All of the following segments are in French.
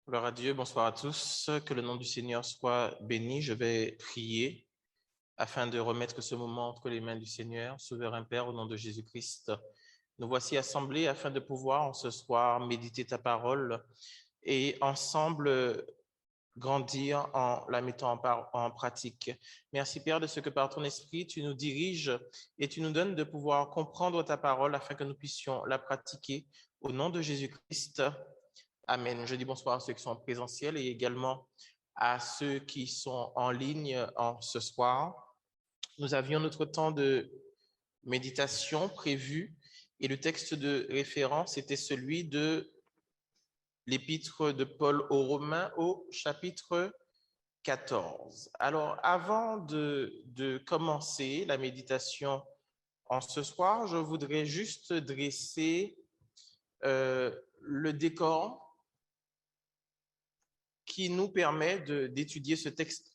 Gloire à Dieu, bonsoir à tous. Que le nom du Seigneur soit béni. Je vais prier afin de remettre ce moment entre les mains du Seigneur. Souverain Père, au nom de Jésus-Christ, nous voici assemblés afin de pouvoir en ce soir méditer ta parole et ensemble grandir en la mettant en pratique. Merci Père de ce que par ton esprit tu nous diriges et tu nous donnes de pouvoir comprendre ta parole afin que nous puissions la pratiquer. Au nom de Jésus-Christ, Amen. Je dis bonsoir à ceux qui sont en présentiel et également à ceux qui sont en ligne ce soir. Nous avions notre temps de méditation prévu et le texte de référence était celui de l'épître de Paul aux Romains au chapitre 14. Alors, avant de commencer la méditation en ce soir, je voudrais juste dresser le décor qui nous permet d'étudier ce texte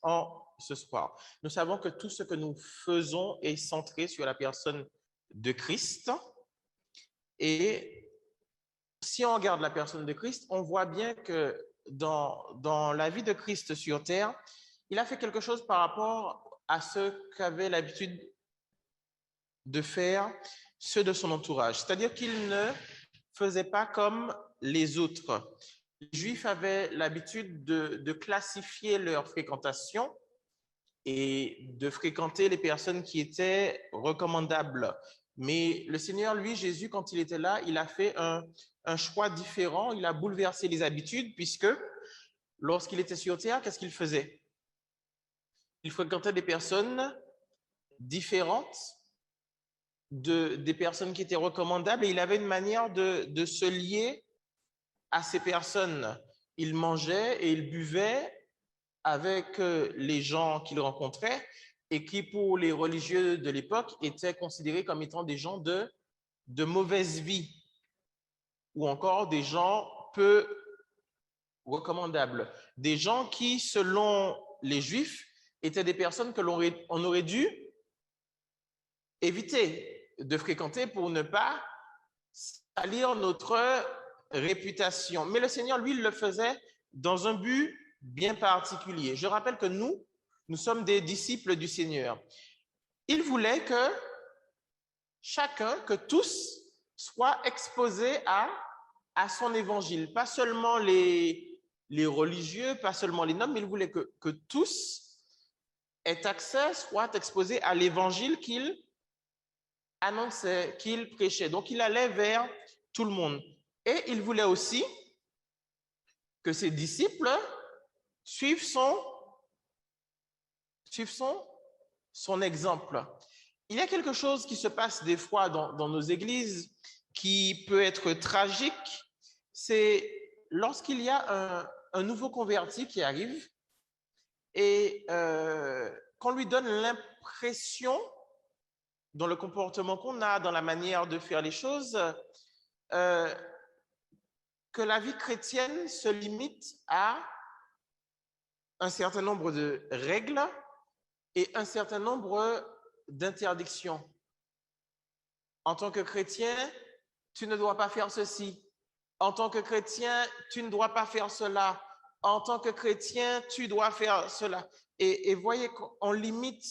ce soir. Nous savons que tout ce que nous faisons est centré sur la personne de Christ. Et si on regarde la personne de Christ, on voit bien que dans la vie de Christ sur terre, il a fait quelque chose par rapport à ce qu'avaient l'habitude de faire ceux de son entourage. C'est-à-dire qu'il ne faisait pas comme les autres. Les Juifs avaient l'habitude de classifier leur fréquentation et de fréquenter les personnes qui étaient recommandables. Mais le Seigneur, lui, Jésus, quand il était là, il a fait un choix différent. Il a bouleversé les habitudes puisque lorsqu'il était sur terre, qu'est-ce qu'il faisait? Il fréquentait des personnes différentes, des personnes qui étaient recommandables et il avait une manière de se lier à ces personnes. Il mangeait et il buvait avec les gens qu'il rencontrait et qui, pour les religieux de l'époque, étaient considérés comme étant des gens de mauvaise vie ou encore des gens peu recommandables. Des gens qui, selon les Juifs, étaient des personnes que on aurait dû éviter de fréquenter pour ne pas salir notre réputation. Mais le Seigneur, lui, il le faisait dans un but bien particulier. Je rappelle que nous sommes des disciples du Seigneur. Il voulait que chacun, que tous soient exposés à son évangile. Pas seulement les religieux, pas seulement les nobles, mais il voulait que tous aient accès, soient exposés à l'évangile qu'il annonçait, qu'il prêchait. Donc, il allait vers tout le monde. Et il voulait aussi que ses disciples suivent son exemple. Il y a quelque chose qui se passe des fois dans nos églises qui peut être tragique, c'est lorsqu'il y a un nouveau converti qui arrive et qu'on lui donne l'impression, dans le comportement qu'on a, dans la manière de faire les choses, que la vie chrétienne se limite à un certain nombre de règles et un certain nombre d'interdictions. En tant que chrétien, tu ne dois pas faire ceci. En tant que chrétien, tu ne dois pas faire cela. En tant que chrétien, tu dois faire cela. Et voyez qu'on limite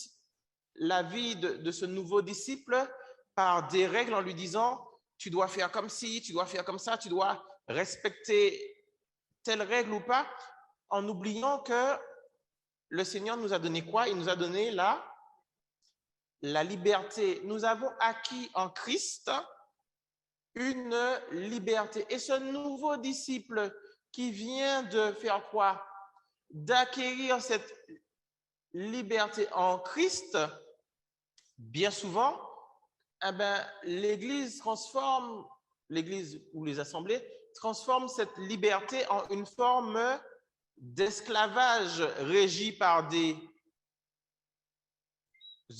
la vie de ce nouveau disciple par des règles en lui disant, tu dois faire comme ci, tu dois faire comme ça, tu dois respecter telle règle ou pas, en oubliant que le Seigneur nous a donné quoi? Il nous a donné la liberté. Nous avons acquis en Christ une liberté. Et ce nouveau disciple qui vient de faire quoi? D'acquérir cette liberté en Christ, bien souvent, l'Église ou les assemblées transforment cette liberté en une forme d'esclavage régi par des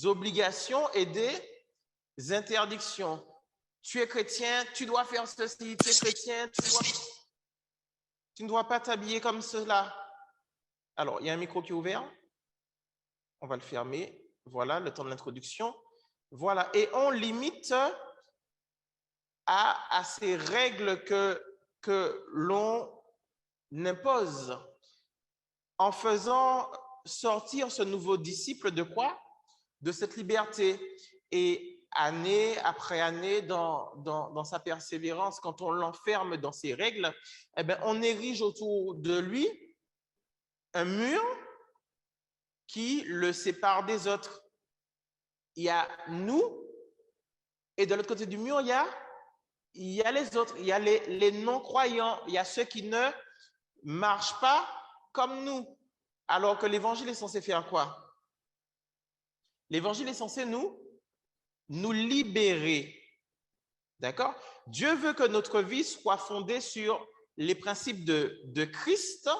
obligations et des interdictions. Tu es chrétien, tu dois faire ceci, tu es chrétien, tu ne dois pas t'habiller comme cela. Alors, il y a un micro qui est ouvert. On va le fermer. Voilà, le temps de l'introduction. Voilà, et on limite à ces règles que l'on impose en faisant sortir ce nouveau disciple de quoi? De cette liberté. Et année après année, dans sa persévérance, quand on l'enferme dans ses règles, eh bien, on érige autour de lui un mur qui le sépare des autres. Il y a nous, et de l'autre côté du mur, il y a les autres, il y a les non-croyants, il y a ceux qui ne marchent pas comme nous. Alors que l'évangile est censé faire quoi? L'évangile est censé nous libérer. D'accord? Dieu veut que notre vie soit fondée sur les principes de Christ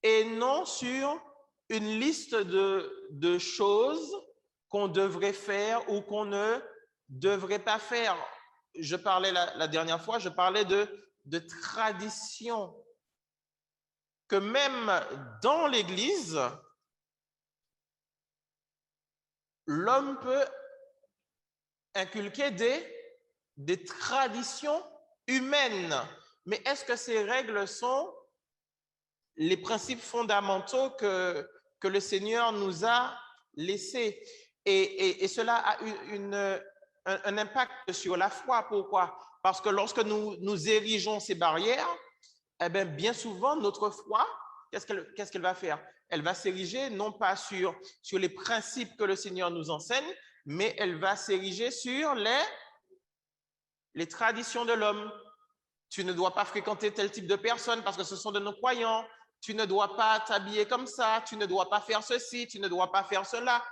et non sur une liste de choses qu'on devrait faire ou qu'on ne devrait pas faire. Je parlais la dernière fois, je parlais de tradition. Que même dans l'Église, l'homme peut inculquer des traditions humaines. Mais est-ce que ces règles sont les principes fondamentaux que le Seigneur nous a laissés? Et cela a un impact sur la foi. Pourquoi? Parce que lorsque nous érigeons ces barrières, eh bien souvent, notre foi, qu'est-ce qu'elle va faire? Elle va s'ériger non pas sur les principes que le Seigneur nous enseigne, mais elle va s'ériger sur les traditions de l'homme. Tu ne dois pas fréquenter tel type de personnes parce que ce sont de nos croyants. Tu ne dois pas t'habiller comme ça. Tu ne dois pas faire ceci. Tu ne dois pas faire cela.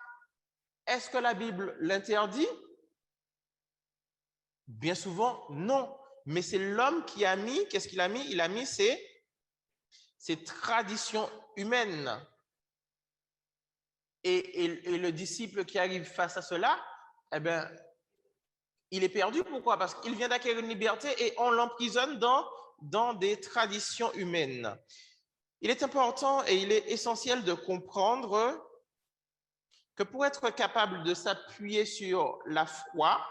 Est-ce que la Bible l'interdit? Bien souvent, non. Mais c'est l'homme qui a mis, qu'est-ce qu'il a mis? Il a mis ces traditions humaines. Et le disciple qui arrive face à cela, eh bien, il est perdu. Pourquoi? Parce qu'il vient d'acquérir une liberté et on l'emprisonne dans des traditions humaines. Il est important et il est essentiel de comprendre que pour être capable de s'appuyer sur la foi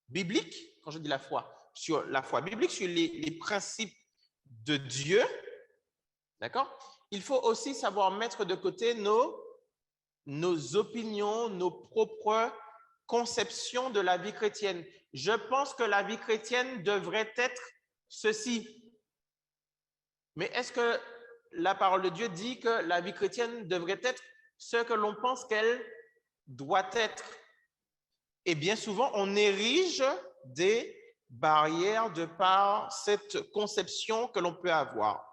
biblique, quand je dis la foi, sur la foi biblique, sur les principes de Dieu, d'accord? Il faut aussi savoir mettre de côté nos opinions, nos propres conceptions de la vie chrétienne. Je pense que la vie chrétienne devrait être ceci. Mais est-ce que la parole de Dieu dit que la vie chrétienne devrait être ce que l'on pense qu'elle doit être? Et bien souvent, on érige des barrières de par cette conception que l'on peut avoir.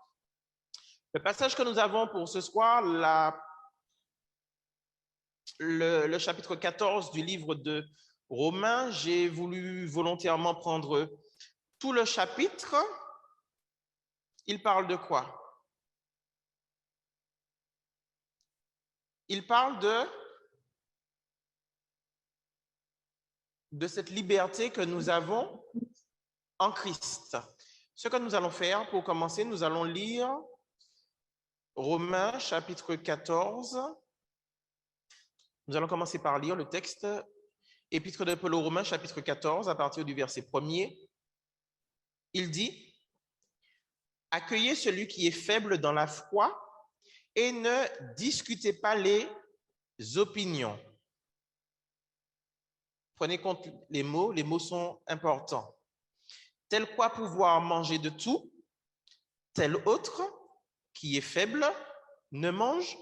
Le passage que nous avons pour ce soir, le chapitre 14 du livre de Romains, j'ai voulu volontairement prendre tout le chapitre. Il parle de quoi? Il parle de cette liberté que nous avons en Christ. Ce que nous allons faire pour commencer, nous allons lire Romains chapitre 14. Nous allons commencer par lire le texte Épître de Paul aux Romains chapitre 14 à partir du verset 1er. Il dit: accueillez celui qui est faible dans la foi et ne discutez pas les opinions. Prenez compte les mots sont importants. Tel quoi pouvoir manger de tout, tel autre qui est faible ne mange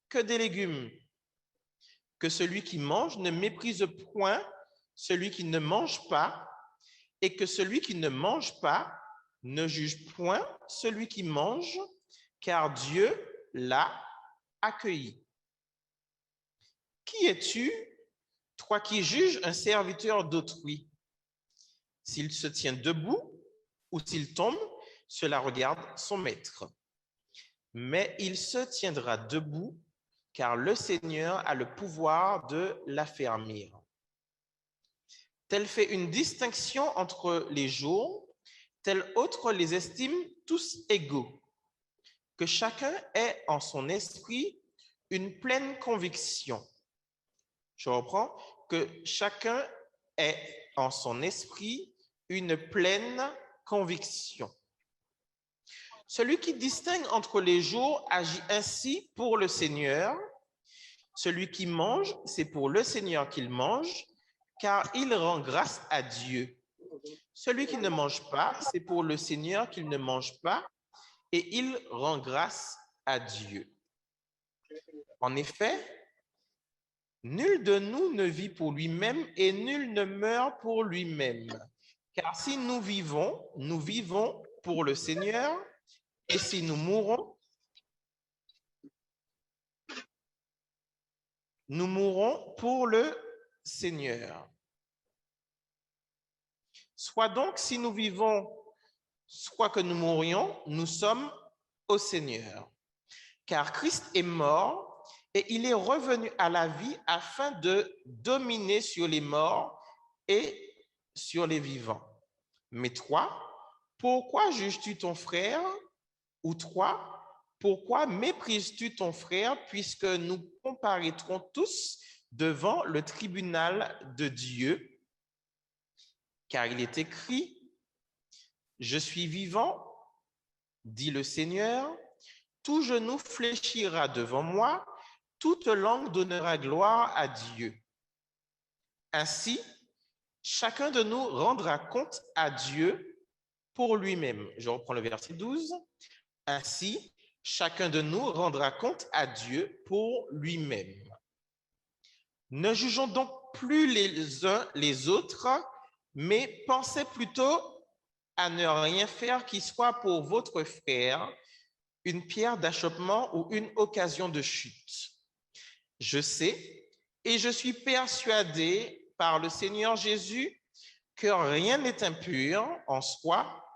que des légumes. Que celui qui mange ne méprise point celui qui ne mange pas, et que celui qui ne mange pas ne juge point celui qui mange, car Dieu l'a accueilli. Qui es-tu, toi qui juges un serviteur d'autrui? S'il se tient debout ou s'il tombe, cela regarde son maître. Mais il se tiendra debout, car le Seigneur a le pouvoir de l'affermir. Tel fait une distinction entre les jours, tel autre les estime tous égaux. Que chacun ait en son esprit une pleine conviction. Je reprends. Que chacun ait en son esprit une pleine conviction. Celui qui distingue entre les jours agit ainsi pour le Seigneur. Celui qui mange, c'est pour le Seigneur qu'il mange, car il rend grâce à Dieu. Celui qui ne mange pas, c'est pour le Seigneur qu'il ne mange pas, et il rend grâce à Dieu. En effet, nul de nous ne vit pour lui-même et nul ne meurt pour lui-même. Car si nous vivons pour le Seigneur, et si nous mourons pour le Seigneur. Soit donc, si nous vivons, soit que nous mourions, nous sommes au Seigneur. Car Christ est mort et il est revenu à la vie afin de dominer sur les morts et sur les vivants. Mais toi, pourquoi juges-tu ton frère? Ou toi, pourquoi méprises-tu ton frère puisque nous comparaîtrons tous devant le tribunal de Dieu? Car il est écrit, « Je suis vivant, dit le Seigneur, tout genou fléchira devant moi, toute langue donnera gloire à Dieu. » Ainsi, chacun de nous rendra compte à Dieu pour lui-même. Je reprends le verset 12. Ainsi, chacun de nous rendra compte à Dieu pour lui-même. Ne jugeons donc plus les uns les autres, mais pensez plutôt à ne rien faire qui soit pour votre frère une pierre d'achoppement ou une occasion de chute. Je sais et je suis persuadé par le Seigneur Jésus que rien n'est impur en soi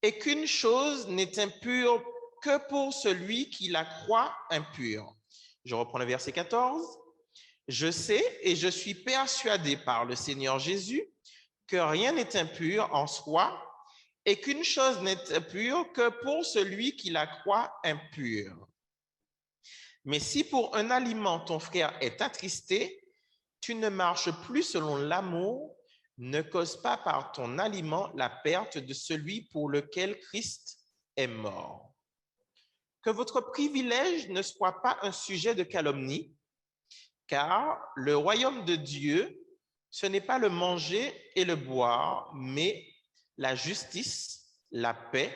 et qu'une chose n'est impure que pour celui qui la croit impure. Je reprends le verset 14. Je sais et je suis persuadé par le Seigneur Jésus que rien n'est impur en soi et qu'une chose n'est impure que pour celui qui la croit impure. Mais si pour un aliment ton frère est attristé, tu ne marches plus selon l'amour, ne cause pas par ton aliment la perte de celui pour lequel Christ est mort. Que votre privilège ne soit pas un sujet de calomnie, car le royaume de Dieu, ce n'est pas le manger et le boire, mais la justice, la paix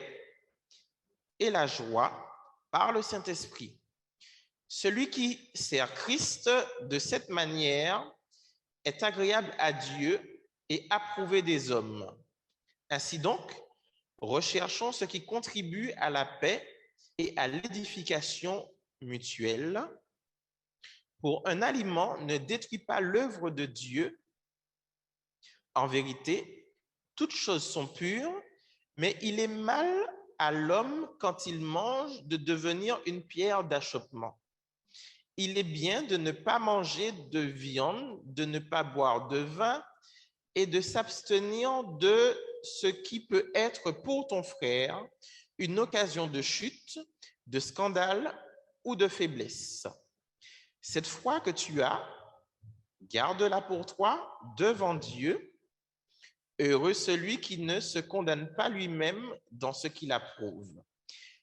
et la joie par le Saint-Esprit. Celui qui sert Christ de cette manière est agréable à Dieu et approuvé des hommes. Ainsi donc, recherchons ce qui contribue à la paix et à l'édification mutuelle. Pour un aliment ne détruit pas l'œuvre de Dieu. En vérité, toutes choses sont pures, mais il est mal à l'homme quand il mange de devenir une pierre d'achoppement. Il est bien de ne pas manger de viande, de ne pas boire de vin et de s'abstenir de ce qui peut être pour ton frère une occasion de chute, de scandale ou de faiblesse. Cette foi que tu as, garde-la pour toi devant Dieu. Heureux celui qui ne se condamne pas lui-même dans ce qu'il approuve.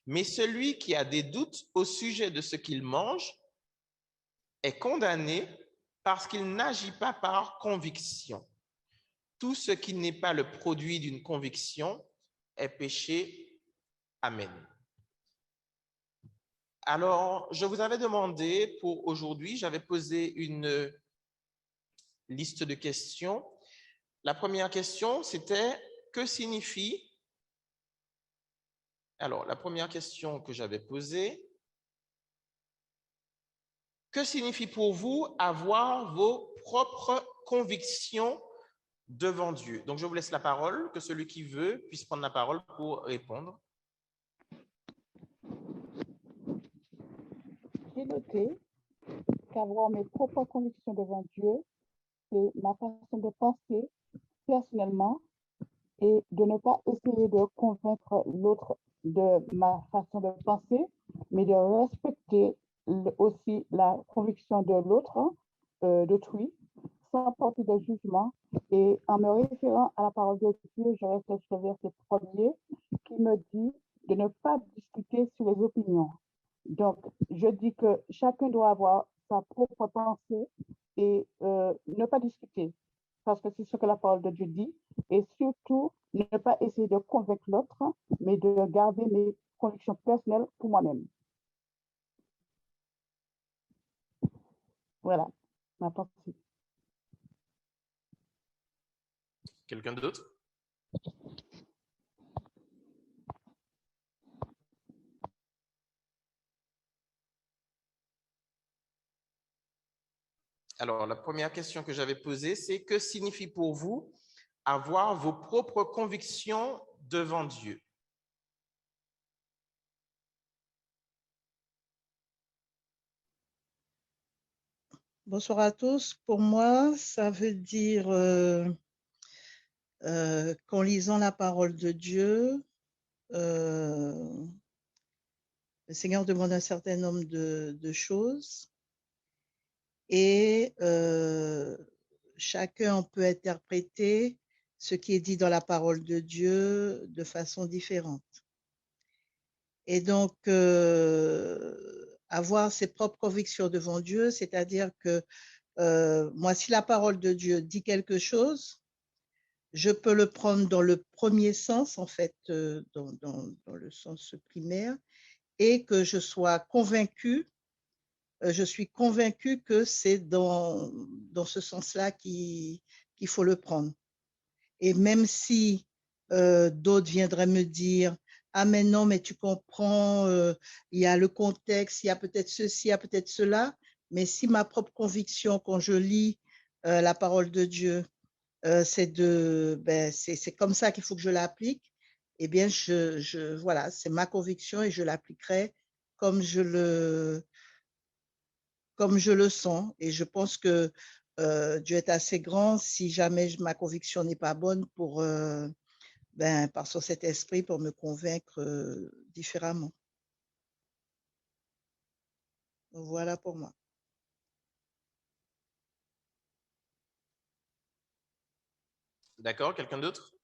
Mais celui qui a des doutes au sujet de ce qu'il mange est condamné parce qu'il n'agit pas par conviction. Tout ce qui n'est pas le produit d'une conviction est péché. Amen. Alors, je vous avais demandé pour aujourd'hui, j'avais posé une liste de questions. La première question, c'était que signifie... Alors, la première question que j'avais posée, que signifie pour vous avoir vos propres convictions devant Dieu? Donc, je vous laisse la parole, que celui qui veut puisse prendre la parole pour répondre. J'ai noté qu'avoir mes propres convictions devant Dieu, c'est ma façon de penser personnellement et de ne pas essayer de convaincre l'autre de ma façon de penser, mais de respecter aussi la conviction de l'autre, d'autrui, sans porter de jugement. Et en me référant à la parole de Dieu, je réfléchis au verset 1er qui me dit de ne pas discuter sur les opinions. Donc, je dis que chacun doit avoir sa propre pensée et ne pas discuter, parce que c'est ce que la parole de Dieu dit, et surtout ne pas essayer de convaincre l'autre, mais de garder mes convictions personnelles pour moi-même. Voilà ma pensée. Quelqu'un d'autre? Alors, la première question que j'avais posée, c'est que signifie pour vous avoir vos propres convictions devant Dieu? Bonsoir à tous. Pour moi, ça veut dire qu'en lisant la parole de Dieu, le Seigneur demande un certain nombre de choses et chacun peut interpréter ce qui est dit dans la parole de Dieu de façon différente. Et donc, avoir ses propres convictions devant Dieu, c'est-à-dire que moi, si la parole de Dieu dit quelque chose, je peux le prendre dans le premier sens, en fait, dans le sens primaire, et que je sois convaincue, je suis convaincue que c'est dans ce sens-là qu'il faut le prendre. Et même si d'autres viendraient me dire, ah mais non, mais tu comprends, il y a le contexte, il y a peut-être ceci, il y a peut-être cela, mais si ma propre conviction, quand je lis la parole de Dieu, c'est comme ça qu'il faut que je l'applique, eh bien, voilà, c'est ma conviction et je l'appliquerai comme je le sens. Et je pense que Dieu est assez grand si jamais ma conviction n'est pas bonne pour, par son Saint-Esprit, pour me convaincre différemment. Voilà pour moi. D'accord, quelqu'un d'autre?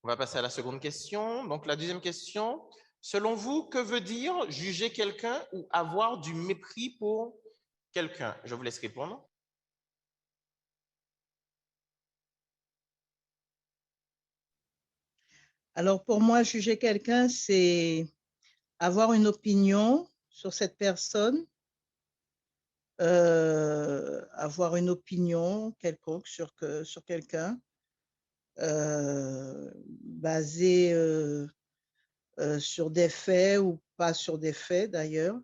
On va passer à la seconde question. Donc, la deuxième question, selon vous, que veut dire juger quelqu'un ou avoir du mépris pour quelqu'un? Je vous laisse répondre. Alors, pour moi, juger quelqu'un, c'est avoir une opinion sur cette personne, avoir une opinion quelconque sur quelqu'un, basée sur des faits ou pas sur des faits d'ailleurs.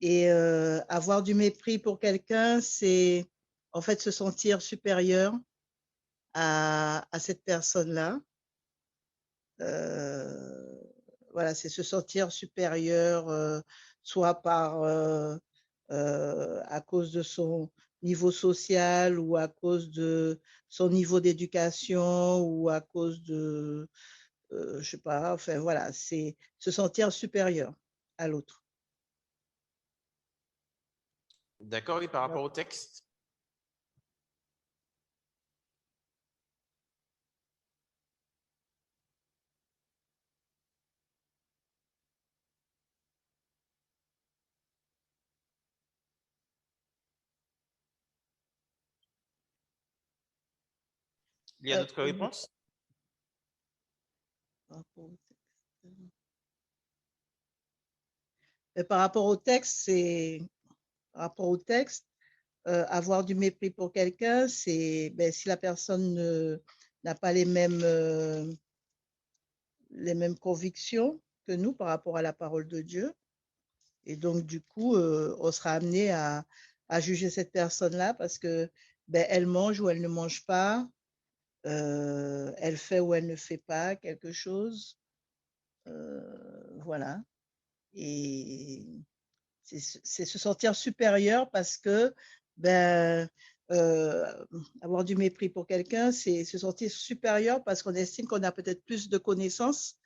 Et avoir du mépris pour quelqu'un, c'est en fait se sentir supérieur à cette personne-là. Voilà, c'est se sentir supérieur, soit à cause de son niveau social ou à cause de son niveau d'éducation ou à cause de, je sais pas, enfin voilà, c'est se sentir supérieur à l'autre. D'accord, et par rapport au texte? Il y a d'autres réponses? Par rapport au texte, c'est par rapport au texte, avoir du mépris pour quelqu'un, c'est si la personne n'a pas les mêmes convictions que nous par rapport à la parole de Dieu. Et donc, du coup, on sera amené à juger cette personne-là parce que elle mange ou elle ne mange pas, elle fait ou elle ne fait pas quelque chose. Voilà. Et c'est se sentir supérieur parce que avoir du mépris pour quelqu'un, c'est se sentir supérieur parce qu'on estime qu'on a peut-être plus de connaissances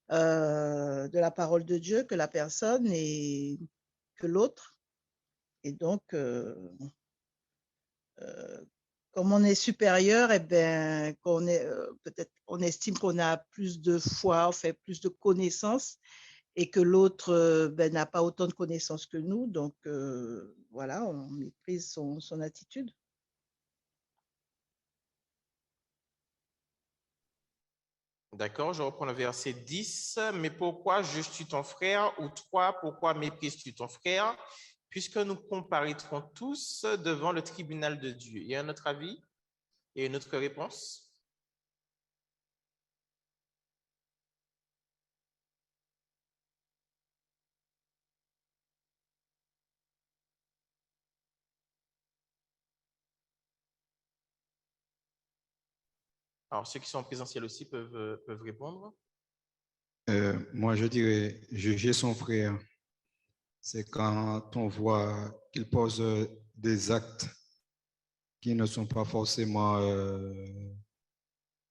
de la parole de Dieu que la personne et que l'autre. Et donc, comme on est supérieur, eh ben, peut-être on estime qu'on a plus de foi, on fait plus de connaissances, et que l'autre ben, n'a pas autant de connaissances que nous. Donc, voilà, on méprise son attitude. D'accord, je reprends le verset 10. Mais pourquoi juges-tu ton frère? Ou toi, pourquoi méprises-tu ton frère? Puisque nous comparaîtrons tous devant le tribunal de Dieu. Il y a un autre avis et une autre réponse? Alors, ceux qui sont en présentiel aussi peuvent répondre. Moi, je dirais juger son frère, c'est quand on voit qu'il pose des actes qui ne sont pas forcément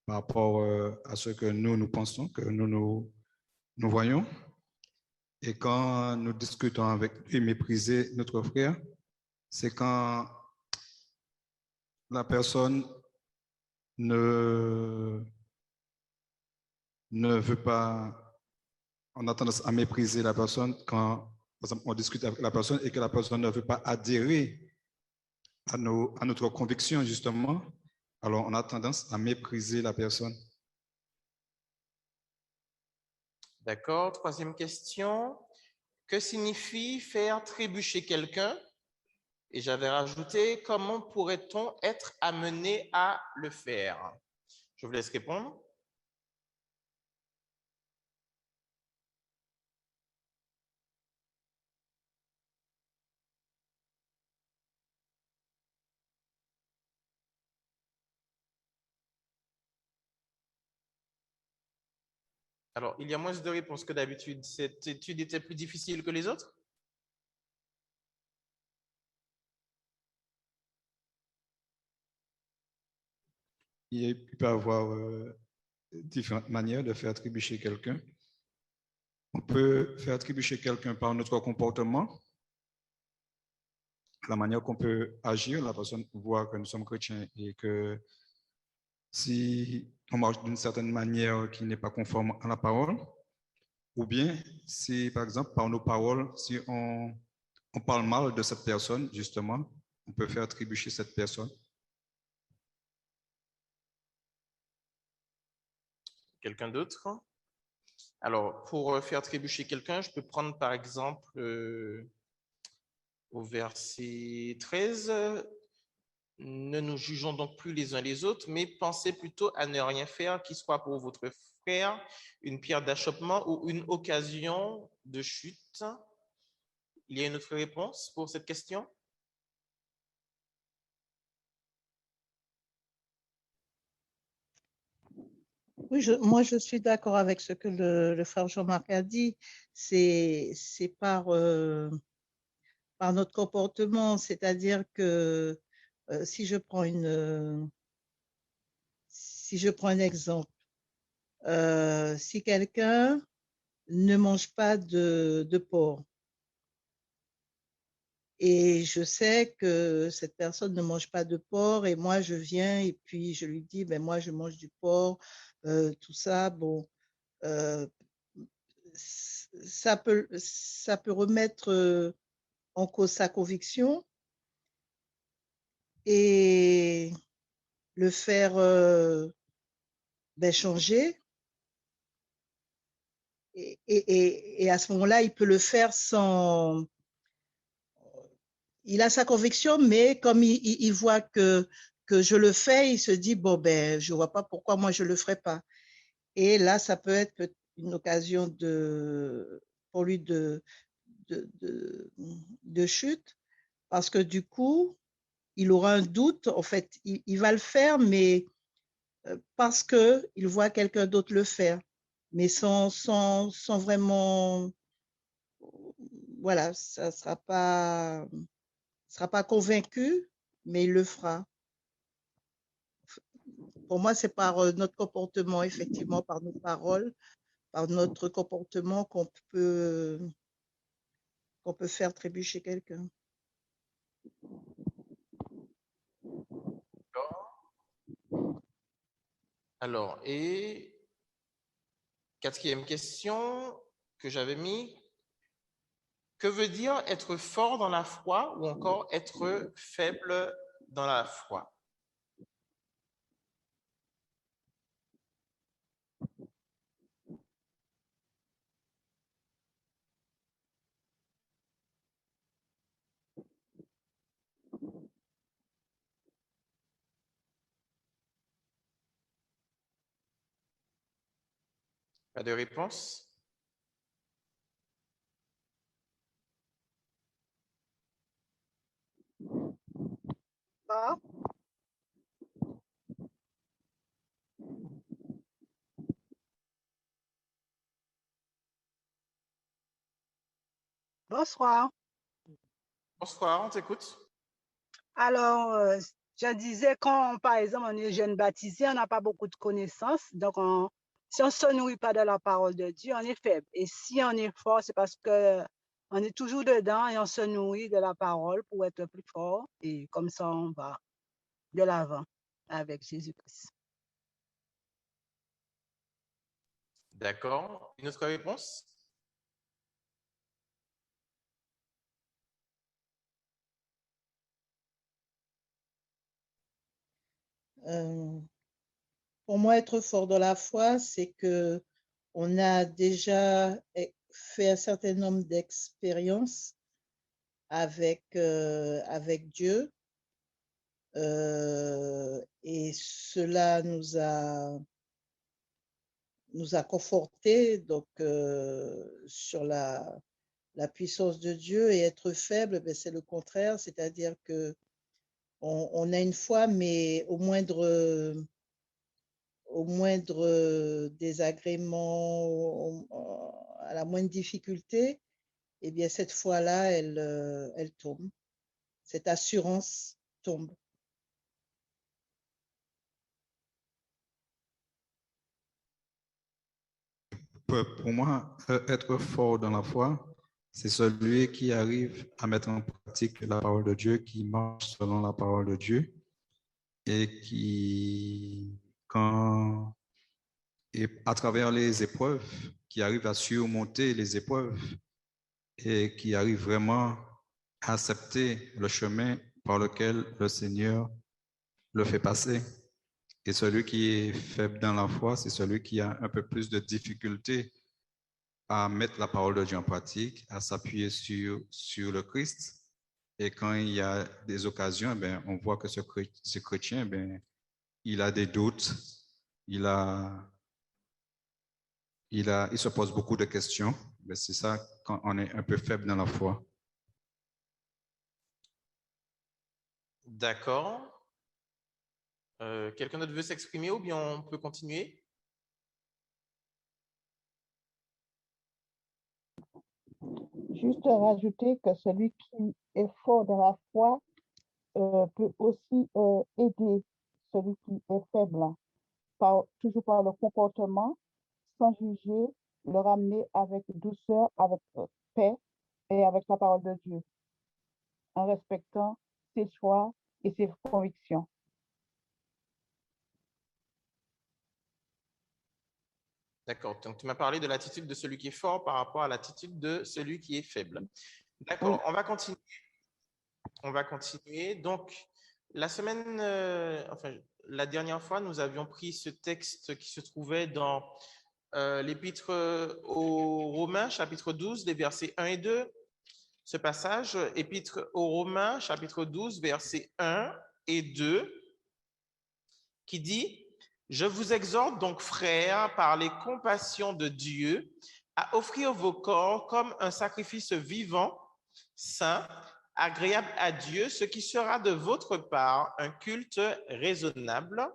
par rapport à ce que nous pensons, que nous voyons. Et quand nous discutons avec lui, mépriser notre frère, c'est quand la personne ne veut pas, on a tendance à mépriser la personne quand, par exemple, on discute avec la personne et que la personne ne veut pas adhérer à notre conviction, justement. Alors, on a tendance à mépriser la personne. D'accord. Troisième question. Que signifie faire trébucher quelqu'un? Et j'avais rajouté, comment pourrait-on être amené à le faire? Je vous laisse répondre. Alors, il y a moins de réponses que d'habitude. Cette étude était plus difficile que les autres? Il peut y avoir différentes manières de faire trébucher quelqu'un. On peut faire trébucher quelqu'un par notre comportement, la manière qu'on peut agir. La personne voit que nous sommes chrétiens et que si on marche d'une certaine manière qui n'est pas conforme à la parole, ou bien si, par exemple, par nos paroles, si on parle mal de cette personne, justement, on peut faire trébucher cette personne. Quelqu'un d'autre? Alors, pour faire trébucher quelqu'un, je peux prendre par exemple au verset 13. Ne nous jugeons donc plus les uns les autres, mais pensez plutôt à ne rien faire qui soit pour votre frère une pierre d'achoppement ou une occasion de chute. Il y a une autre réponse pour cette question? Oui, moi, je suis d'accord avec ce que le frère Jean-Marc a dit. C'est par notre comportement, c'est-à-dire que si je prends un exemple, si quelqu'un ne mange pas de porc, et je sais que cette personne ne mange pas de porc, et moi je viens et puis je lui dis, ben moi je mange du porc, tout ça, bon, ça peut remettre en cause sa conviction et le faire ben, changer. Et à ce moment-là, il peut le faire sans... Il a sa conviction, mais comme il voit que je le fais, il se dit, bon, ben, je ne vois pas pourquoi moi je ne le ferai pas. Et là, ça peut être une occasion pour lui de chute, parce que du coup, il aura un doute. En fait, il va le faire, mais parce qu'il voit quelqu'un d'autre le faire, mais sans vraiment, voilà, ça sera pas convaincu, mais il le fera. Pour moi, c'est par notre comportement, effectivement, par nos paroles, par notre comportement qu'on peut faire trébucher quelqu'un. Alors, et quatrième question que j'avais mis, que veut dire être fort dans la foi ou encore être faible dans la foi? Pas de réponse? Ah, bonsoir. Bonsoir, on t'écoute. Alors, je disais, quand, par exemple, on est jeune baptisé, on n'a pas beaucoup de connaissances. Donc, si on ne se nourrit pas de la parole de Dieu, on est faible. Et si on est fort, c'est parce que on est toujours dedans et on se nourrit de la parole pour être plus fort. Et comme ça, on va de l'avant avec Jésus-Christ. D'accord. Une autre réponse? Pour moi, être fort dans la foi, c'est que on a déjà fait un certain nombre d'expériences avec Dieu, et cela nous a confortés donc sur la puissance de Dieu. Et être faible, ben, c'est le contraire, c'est-à-dire que on a une foi, mais au moindre désagrément, à la moindre difficulté, eh bien, cette foi-là, elle tombe. Cette assurance tombe. Pour moi, être fort dans la foi, c'est celui qui arrive à mettre en pratique la parole de Dieu, qui marche selon la parole de Dieu et qui, et à travers les épreuves, qui arrive à surmonter les épreuves et qui arrive vraiment à accepter le chemin par lequel le Seigneur le fait passer. Et celui qui est faible dans la foi, c'est celui qui a un peu plus de difficulté à mettre la parole de Dieu en pratique, à s'appuyer sur le Christ. Et quand il y a des occasions, ben, on voit que ce chrétien, ben, il a des doutes, il se pose beaucoup de questions. Ben, c'est ça quand on est un peu faible dans la foi. D'accord. Quelqu'un d'autre veut s'exprimer ou bien on peut continuer? Juste rajouter que celui qui est fort dans la foi peut aussi aider celui qui est faible, toujours par le comportement, sans juger, le ramener avec douceur, avec paix et avec la parole de Dieu, en respectant ses choix et ses convictions. D'accord. Donc, tu m'as parlé de l'attitude de celui qui est fort par rapport à l'attitude de celui qui est faible. Oui. D'accord. On va continuer. On va continuer. Donc, la semaine, enfin, la dernière fois, nous avions pris ce texte qui se trouvait dans l'Épître aux Romains, chapitre 12, les versets 1 et 2. Ce passage, Épître aux Romains, chapitre 12, versets 1 et 2, qui dit: Je vous exhorte donc, frères, par les compassions de Dieu, à offrir vos corps comme un sacrifice vivant, saint, agréable à Dieu, ce qui sera de votre part un culte raisonnable.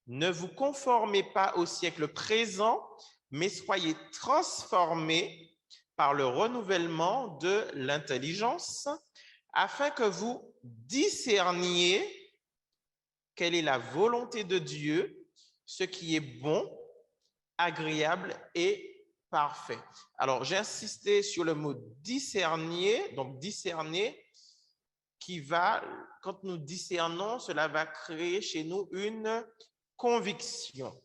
Ne vous conformez pas au siècle présent, mais soyez transformés par le renouvellement de l'intelligence, afin que vous discerniez quelle est la volonté de Dieu, ce qui est bon, agréable et parfait. Alors, j'ai insisté sur le mot discerner. Donc, discerner, qui va, quand nous discernons, cela va créer chez nous une conviction.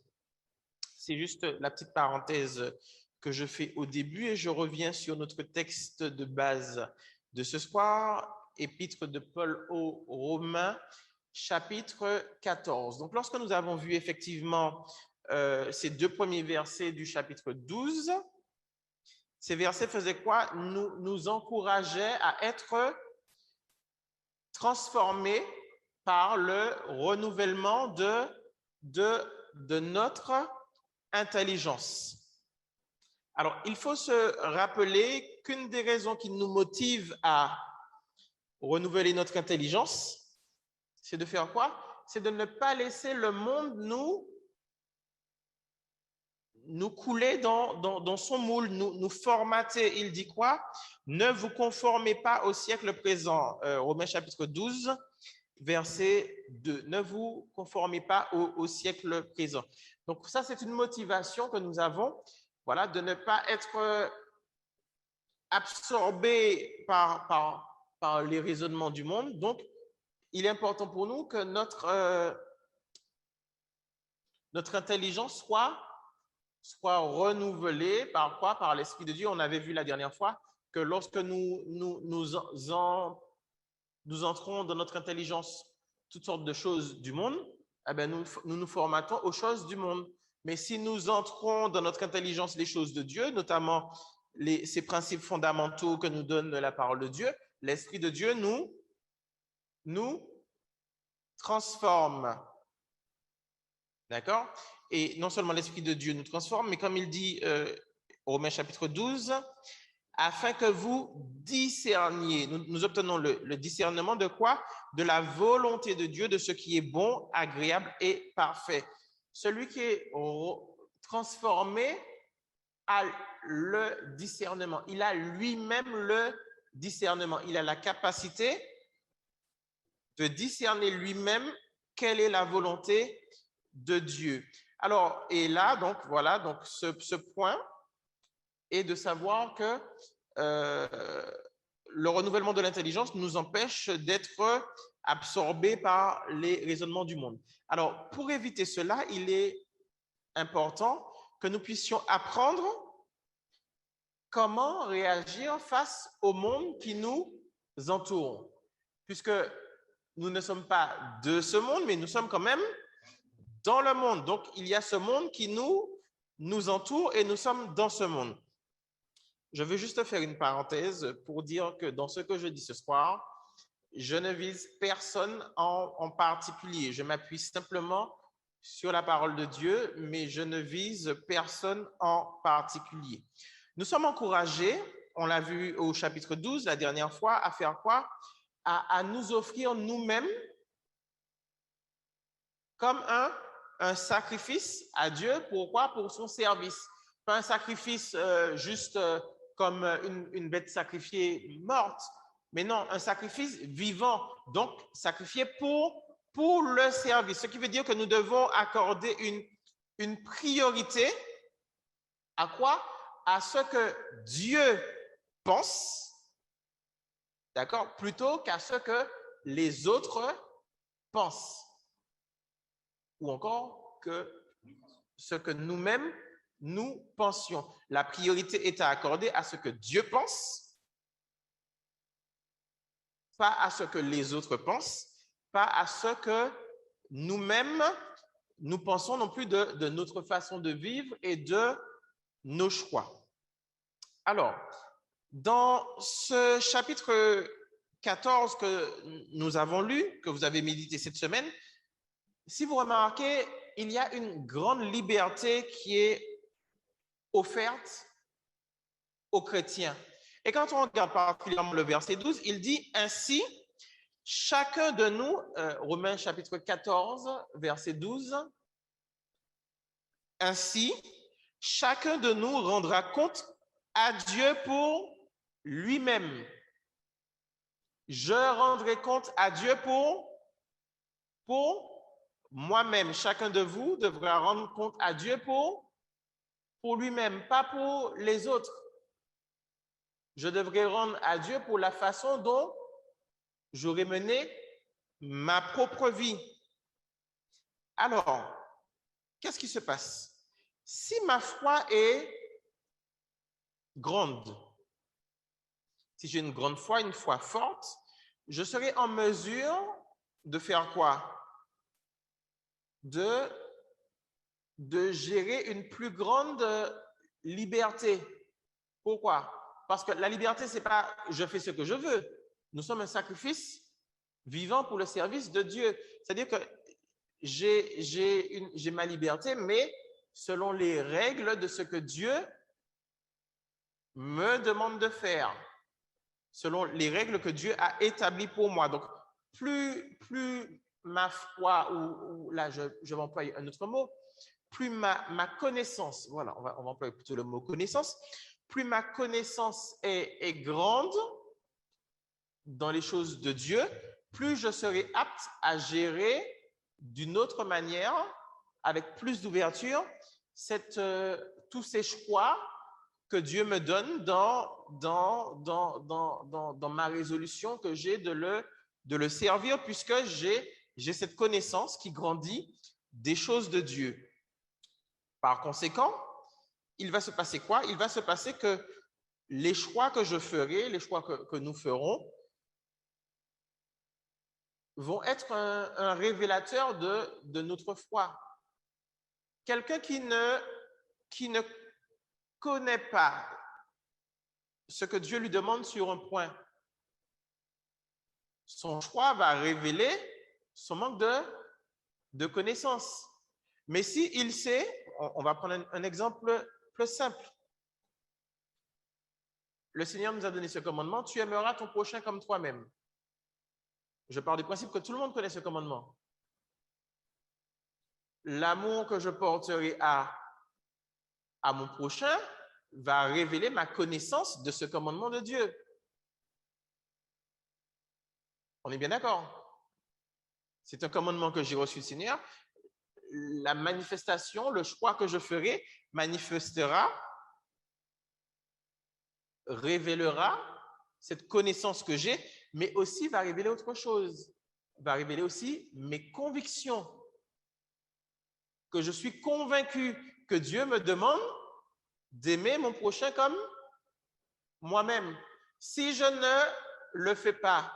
C'est juste la petite parenthèse que je fais au début et je reviens sur notre texte de base de ce soir, épître de Paul aux Romains, chapitre 14. Donc, lorsque nous avons vu effectivement ces deux premiers versets du chapitre 12, ces versets faisaient quoi? Nous encourageaient à être transformés par le renouvellement de notre intelligence. Alors, il faut se rappeler qu'une des raisons qui nous motive à renouveler notre intelligence, c'est de faire quoi? C'est de ne pas laisser le monde nous couler dans son moule, nous formater. Il dit quoi? Ne vous conformez pas au siècle présent. Romains chapitre 12, verset 2. Ne vous conformez pas au siècle présent. Donc ça, c'est une motivation que nous avons, voilà, de ne pas être absorbé par les raisonnements du monde. Donc, il est important pour nous que notre intelligence soit renouvelée par quoi? Par l'Esprit de Dieu. On avait vu la dernière fois que lorsque nous entrons dans notre intelligence toutes sortes de choses du monde, eh bien, nous formatons aux choses du monde. Mais si nous entrons dans notre intelligence les choses de Dieu, notamment ces principes fondamentaux que nous donne la parole de Dieu, l'Esprit de Dieu nous transforme. D'accord? Et non seulement l'Esprit de Dieu nous transforme, mais comme il dit Romains chapitre 12, afin que vous discerniez, nous obtenons le discernement de quoi? De la volonté de Dieu, de ce qui est bon, agréable et parfait. Celui qui est transformé a le discernement. Il a lui-même le discernement. Il a la capacité de discerner lui-même quelle est la volonté de Dieu. Alors, et là, donc, voilà, donc ce point est de savoir que le renouvellement de l'intelligence nous empêche d'être absorbés par les raisonnements du monde. Alors, pour éviter cela, il est important que nous puissions apprendre comment réagir face au monde qui nous entoure. Puisque nous ne sommes pas de ce monde, mais nous sommes quand même dans le monde. Donc, il y a ce monde qui nous entoure et nous sommes dans ce monde. Je veux juste faire une parenthèse pour dire que dans ce que je dis ce soir, je ne vise personne en particulier. Je m'appuie simplement sur la parole de Dieu, mais je ne vise personne en particulier. Nous sommes encouragés, on l'a vu au chapitre 12 la dernière fois, à faire quoi? À nous offrir nous-mêmes comme un sacrifice à Dieu. Pourquoi? Pour son service. Pas un sacrifice juste comme une bête sacrifiée morte, mais non, un sacrifice vivant, donc sacrifié pour le service. Ce qui veut dire que nous devons accorder une priorité à quoi? À ce que Dieu pense, d'accord, plutôt qu'à ce que les autres pensent. Ou encore que ce que nous-mêmes, nous pensions. La priorité est à accorder à ce que Dieu pense, pas à ce que les autres pensent, pas à ce que nous-mêmes, nous pensons non plus de notre façon de vivre et de nos choix. Alors, dans ce chapitre 14 que nous avons lu, que vous avez médité cette semaine, si vous remarquez, il y a une grande liberté qui est offerte aux chrétiens. Et quand on regarde particulièrement le verset 12, il dit ainsi, chacun de nous, Romains chapitre 14, verset 12, ainsi, chacun de nous rendra compte à Dieu pour lui-même. Je rendrai compte à Dieu pour moi-même. Chacun de vous devra rendre compte à Dieu pour lui-même, pas pour les autres. Je devrais rendre à Dieu pour la façon dont j'aurais mené ma propre vie. Alors, qu'est-ce qui se passe? Si ma foi est grande, si j'ai une grande foi, une foi forte, je serai en mesure de faire quoi? De gérer une plus grande liberté. Pourquoi? Parce que la liberté, c'est pas je fais ce que je veux. Nous sommes un sacrifice vivant pour le service de Dieu. C'est-à-dire que j'ai ma liberté, mais selon les règles de ce que Dieu me demande de faire, selon les règles que Dieu a établies pour moi. Donc, plus ma foi, ou là, je vais employer un autre mot, plus ma connaissance, voilà, on va employer plutôt le mot connaissance, plus ma connaissance est grande dans les choses de Dieu, plus je serai apte à gérer d'une autre manière, avec plus d'ouverture, tous ces choix que Dieu me donne dans ma résolution que j'ai de le servir, puisque j'ai cette connaissance qui grandit des choses de Dieu. Par conséquent, il va se passer quoi? Il va se passer que les choix que je ferai, les choix que nous ferons, vont être un révélateur de notre foi. Quelqu'un qui ne connaît pas ce que Dieu lui demande sur un point, son choix va révéler son manque de connaissance. Mais s'il sait, on va prendre un exemple plus simple. Le Seigneur nous a donné ce commandement, tu aimeras ton prochain comme toi-même. Je pars du principe que tout le monde connaît ce commandement. L'amour que je porterai à mon prochain va révéler ma connaissance de ce commandement de Dieu. On est bien d'accord? C'est un commandement que j'ai reçu du Seigneur. La manifestation, le choix que je ferai manifestera, révélera cette connaissance que j'ai, mais aussi va révéler autre chose. Va révéler aussi mes convictions. Que je suis convaincu que Dieu me demande d'aimer mon prochain comme moi-même. Si je ne le fais pas,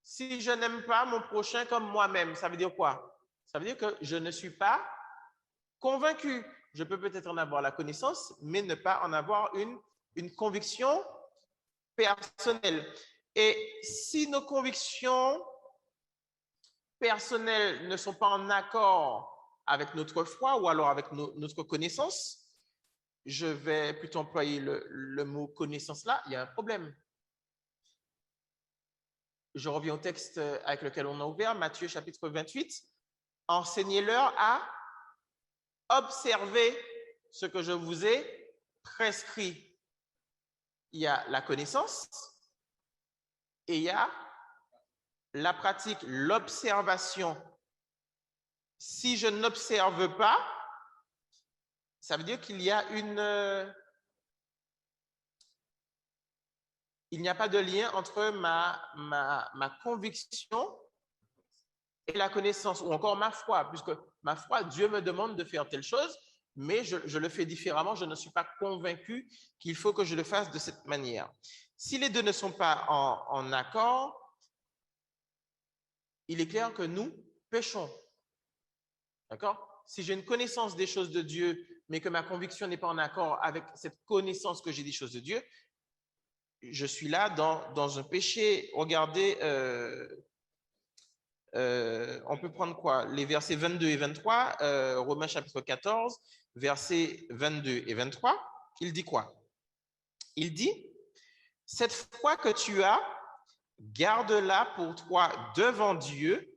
si je n'aime pas mon prochain comme moi-même, ça veut dire quoi? Ça veut dire que je ne suis pas convaincu. Je peux peut-être en avoir la connaissance, mais ne pas en avoir une conviction personnelle. Et si nos convictions personnelles ne sont pas en accord avec notre foi ou alors avec notre connaissance, je vais plutôt employer le mot connaissance là, il y a un problème. Je reviens au texte avec lequel on a ouvert, Matthieu chapitre 28. Enseignez-leur à observer ce que je vous ai prescrit. Il y a la connaissance et il y a la pratique, l'observation. Si je n'observe pas, ça veut dire qu'il y a il n'y a pas de lien entre ma conviction et la connaissance, ou encore ma foi, puisque ma foi, Dieu me demande de faire telle chose, mais je le fais différemment, je ne suis pas convaincu qu'il faut que je le fasse de cette manière. Si les deux ne sont pas en accord, il est clair que nous péchons. D'accord? Si j'ai une connaissance des choses de Dieu, mais que ma conviction n'est pas en accord avec cette connaissance que j'ai des choses de Dieu, je suis là dans un péché. Regardez, on peut prendre quoi? Les versets 22 et 23, Romains chapitre 14, versets 22 et 23. Il dit quoi? Il dit, cette foi que tu as, garde-la pour toi devant Dieu.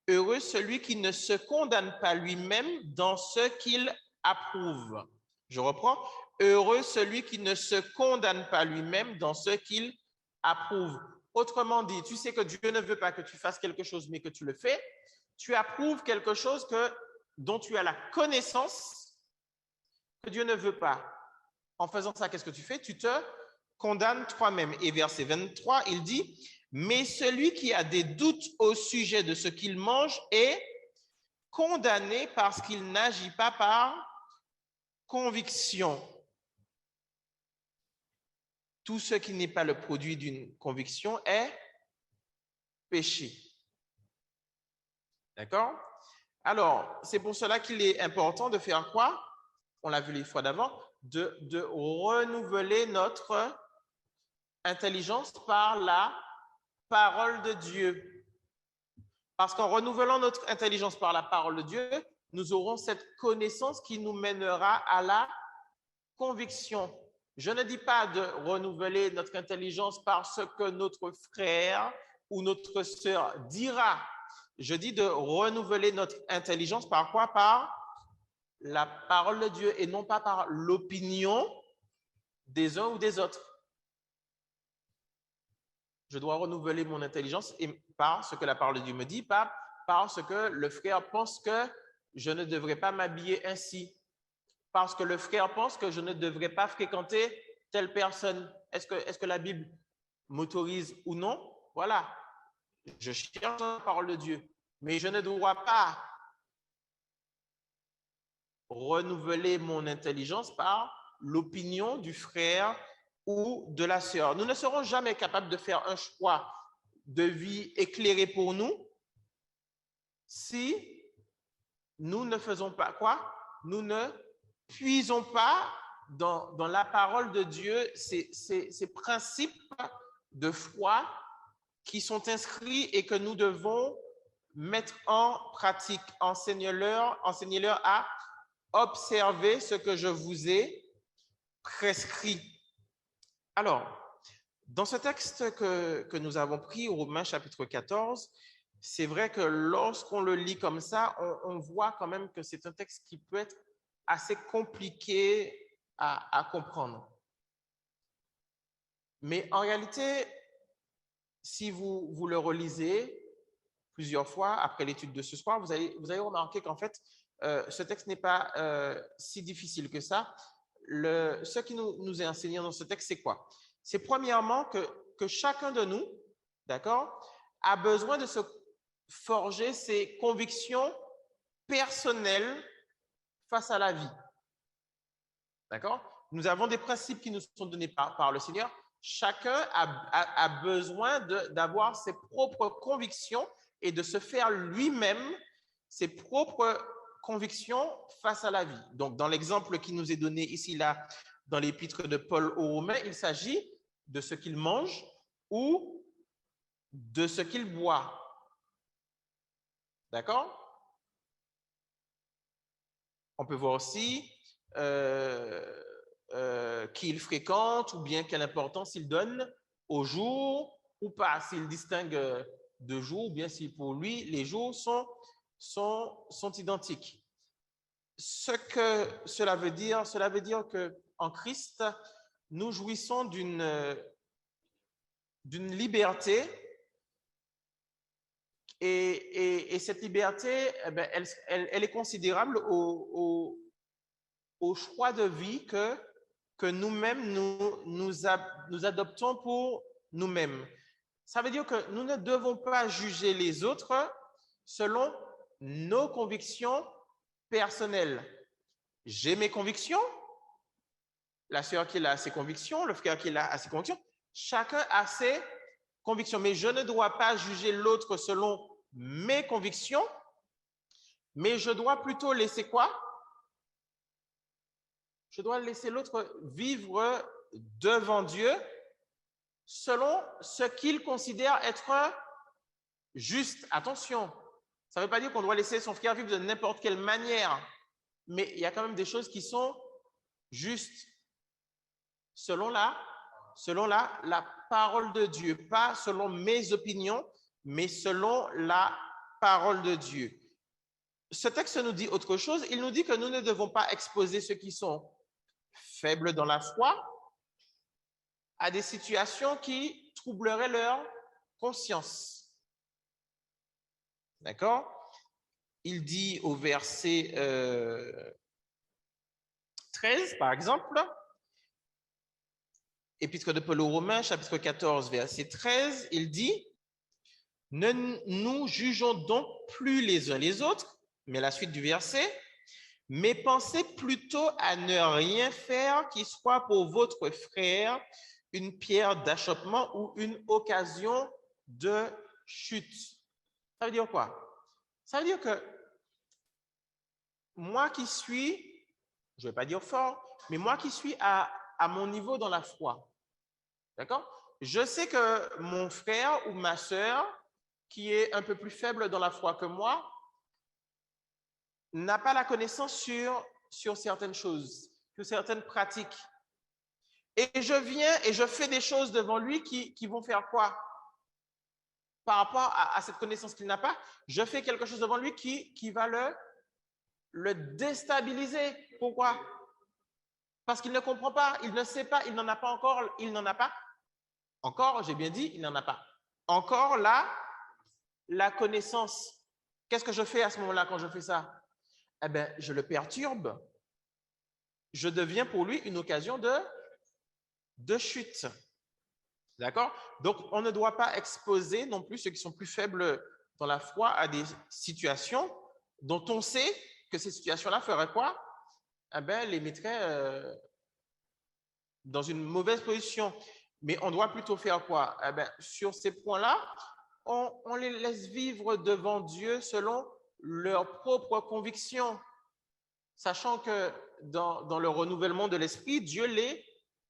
Heureux celui qui ne se condamne pas lui-même dans ce qu'il approuve. Je reprends. Heureux celui qui ne se condamne pas lui-même dans ce qu'il approuve. Autrement dit, tu sais que Dieu ne veut pas que tu fasses quelque chose, mais que tu le fais. Tu approuves quelque chose dont tu as la connaissance que Dieu ne veut pas. En faisant ça, qu'est-ce que tu fais? Tu te condamne toi-même. Et verset 23, il dit, mais celui qui a des doutes au sujet de ce qu'il mange est condamné parce qu'il n'agit pas par conviction. Tout ce qui n'est pas le produit d'une conviction est péché. D'accord? Alors, c'est pour cela qu'il est important de faire quoi? On l'a vu les fois d'avant, de renouveler notre intelligence par la parole de Dieu. Parce qu'en renouvelant notre intelligence par la parole de Dieu, nous aurons cette connaissance qui nous mènera à la conviction. Je ne dis pas de renouveler notre intelligence par ce que notre frère ou notre sœur dira. Je dis de renouveler notre intelligence par quoi? Par la parole de Dieu et non pas par l'opinion des uns ou des autres. Je dois renouveler mon intelligence et par ce que la parole de Dieu me dit, pas parce que le frère pense que je ne devrais pas m'habiller ainsi, parce que le frère pense que je ne devrais pas fréquenter telle personne. Est-ce que la Bible m'autorise ou non? Voilà. Je cherche la parole de Dieu, mais je ne dois pas renouveler mon intelligence par l'opinion du frère ou de la sœur. Nous ne serons jamais capables de faire un choix de vie éclairé pour nous si nous ne faisons pas quoi? Nous ne puisons pas dans la parole de Dieu ces principes de foi qui sont inscrits et que nous devons mettre en pratique. Enseignez-leur à observer ce que je vous ai prescrit. Alors, dans ce texte que nous avons pris, au Romains chapitre 14, c'est vrai que lorsqu'on le lit comme ça, on voit quand même que c'est un texte qui peut être assez compliqué à comprendre. Mais en réalité, si vous le relisez plusieurs fois après l'étude de ce soir, vous allez remarquer qu'en fait, ce texte n'est pas si difficile que ça. Ce qui nous est enseigné dans ce texte, c'est quoi? C'est premièrement que chacun de nous, d'accord, a besoin de se forger ses convictions personnelles face à la vie. D'accord? Nous avons des principes qui nous sont donnés par le Seigneur. Chacun a besoin d'avoir ses propres convictions et de se faire lui-même ses propres convictions face à la vie. Donc, dans l'exemple qui nous est donné ici, là, dans l'épître de Paul aux Romains, il s'agit de ce qu'il mange ou de ce qu'il boit. D'accord? On peut voir aussi qui il fréquente ou bien quelle importance il donne au jour ou pas, s'il distingue de jours ou bien si pour lui les jours sont identiques. Ce que cela veut dire qu'en Christ, nous jouissons d'une liberté et cette liberté, eh bien, elle est considérable au choix de vie que nous-mêmes nous adoptons pour nous-mêmes. Ça veut dire que nous ne devons pas juger les autres selon nos convictions personnelles. J'ai mes convictions, la sœur qui a ses convictions, le frère qui a ses convictions, chacun a ses convictions, mais je ne dois pas juger l'autre selon mes convictions, mais je dois plutôt laisser quoi? Je dois laisser l'autre vivre devant Dieu selon ce qu'il considère être juste. Attention, ça ne veut pas dire qu'on doit laisser son frère vivre de n'importe quelle manière, mais il y a quand même des choses qui sont justes selon la parole de Dieu, pas selon mes opinions, mais selon la parole de Dieu. Ce texte nous dit autre chose. Il nous dit que nous ne devons pas exposer ceux qui sont faibles dans la foi à des situations qui troubleraient leur conscience. D'accord? Il dit au verset 13, par exemple, Épître de Paul aux Romains, chapitre 14, verset 13, il dit « Ne nous jugeons donc plus les uns les autres », mais la suite du verset, « mais pensez plutôt à ne rien faire qui soit pour votre frère une pierre d'achoppement ou une occasion de chute. » Ça veut dire quoi? Ça veut dire que moi qui suis, je ne vais pas dire fort, mais moi qui suis à mon niveau dans la foi, d'accord? Je sais que mon frère ou ma sœur, qui est un peu plus faible dans la foi que moi, n'a pas la connaissance sur certaines choses, sur certaines pratiques. Et je viens et je fais des choses devant lui qui vont faire quoi? Par rapport à cette connaissance qu'il n'a pas, je fais quelque chose devant lui qui va le déstabiliser. Pourquoi? Parce qu'il ne comprend pas, il ne sait pas, il n'en a pas encore, il n'en a pas encore, j'ai bien dit, il n'en a pas encore la connaissance. Qu'est-ce que je fais à ce moment-là quand je fais ça? Eh bien, je le perturbe. Je deviens pour lui une occasion de chute. D'accord? Donc, on ne doit pas exposer non plus ceux qui sont plus faibles dans la foi à des situations dont on sait que ces situations-là feraient quoi? Eh bien, les mettrait dans une mauvaise position. Mais on doit plutôt faire quoi? Eh bien, sur ces points-là, on les laisse vivre devant Dieu selon leurs propres convictions, sachant que dans le renouvellement de l'esprit, Dieu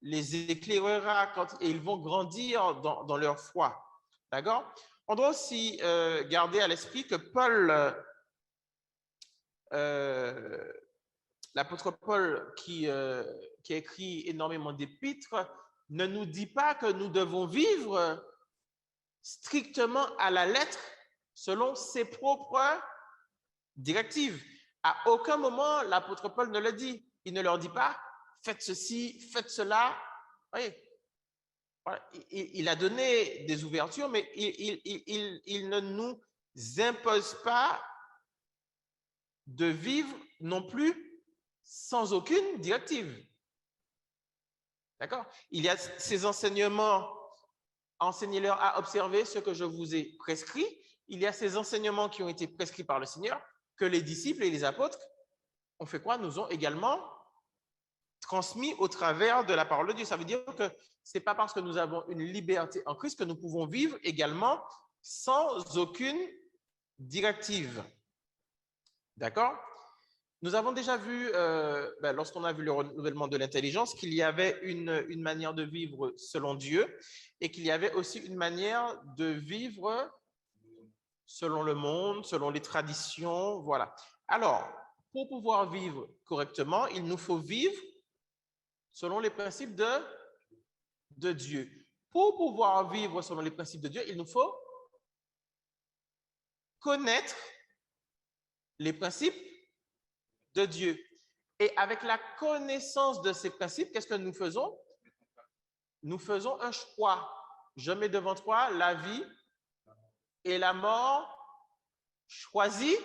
les éclairera et ils vont grandir dans leur foi. D'accord? On doit aussi garder à l'esprit que Paul, l'apôtre Paul, qui a écrit énormément d'épîtres, ne nous dit pas que nous devons vivre strictement à la lettre selon ses propres directives. À aucun moment, l'apôtre Paul ne le dit. Il ne leur dit pas « faites ceci, faites cela ». Oui. Il a donné des ouvertures, mais il ne nous impose pas de vivre non plus sans aucune directive. D'accord? Il y a ces enseignements, enseignez-leur à observer ce que je vous ai prescrit. Il y a ces enseignements qui ont été prescrits par le Seigneur, que les disciples et les apôtres ont fait quoi? Nous ont également transmis au travers de la parole de Dieu. Ça veut dire que ce n'est pas parce que nous avons une liberté en Christ que nous pouvons vivre également sans aucune directive. D'accord? Nous avons déjà vu, lorsqu'on a vu le renouvellement de l'intelligence, qu'il y avait une manière de vivre selon Dieu et qu'il y avait aussi une manière de vivre selon le monde, selon les traditions, voilà. Alors, pour pouvoir vivre correctement, il nous faut vivre selon les principes de Dieu. Pour pouvoir vivre selon les principes de Dieu, il nous faut connaître les principes de Dieu. Et avec la connaissance de ces principes, qu'est-ce que nous faisons? Nous faisons un choix. Je mets devant toi la vie et la mort. Choisis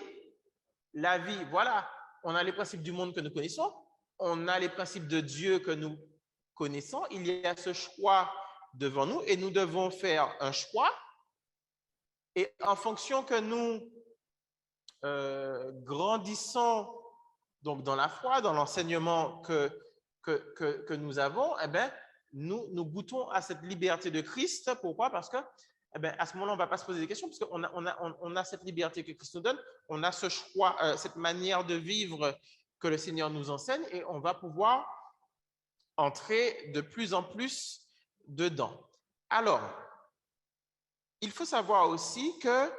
la vie. Voilà, on a les principes du monde que nous connaissons, on a les principes de Dieu que nous connaissons. Il y a ce choix devant nous et nous devons faire un choix. Et en fonction que nous grandissons donc dans la foi, dans l'enseignement que nous avons, eh bien, nous goûtons à cette liberté de Christ. Pourquoi? Parce que eh bien, à ce moment-là, on ne va pas se poser des questions, parce qu'on a cette liberté que Christ nous donne, on a ce choix, cette manière de vivre que le Seigneur nous enseigne, et on va pouvoir entrer de plus en plus dedans. Alors, il faut savoir aussi que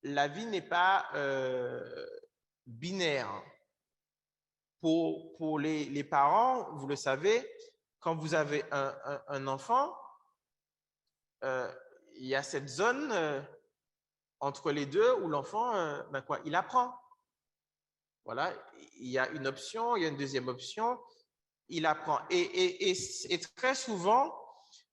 la vie n'est pas binaire. Pour les parents, vous le savez, quand vous avez un enfant, il y a cette zone entre les deux où l'enfant, il apprend. Voilà, il y a une option, il y a une deuxième option, il apprend. Et très souvent,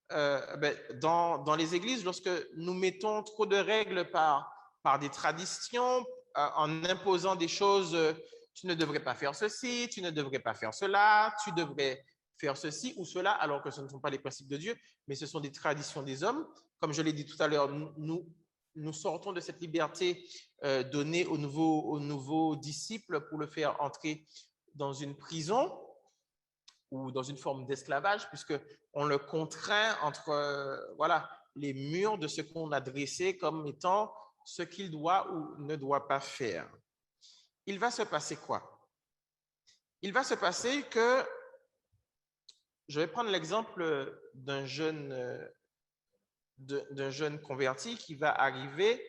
dans les églises, lorsque nous mettons trop de règles par des traditions, en imposant des choses, tu ne devrais pas faire ceci, tu ne devrais pas faire cela, tu devrais faire ceci ou cela, alors que ce ne sont pas les principes de Dieu, mais ce sont des traditions des hommes. Comme je l'ai dit tout à l'heure, nous sortons de cette liberté donnée aux nouveaux disciples pour le faire entrer dans une prison ou dans une forme d'esclavage, puisqu'on le contraint entre voilà, les murs de ce qu'on a dressé comme étant ce qu'il doit ou ne doit pas faire. Il va se passer quoi? Il va se passer que, je vais prendre l'exemple d'un jeune converti qui va arriver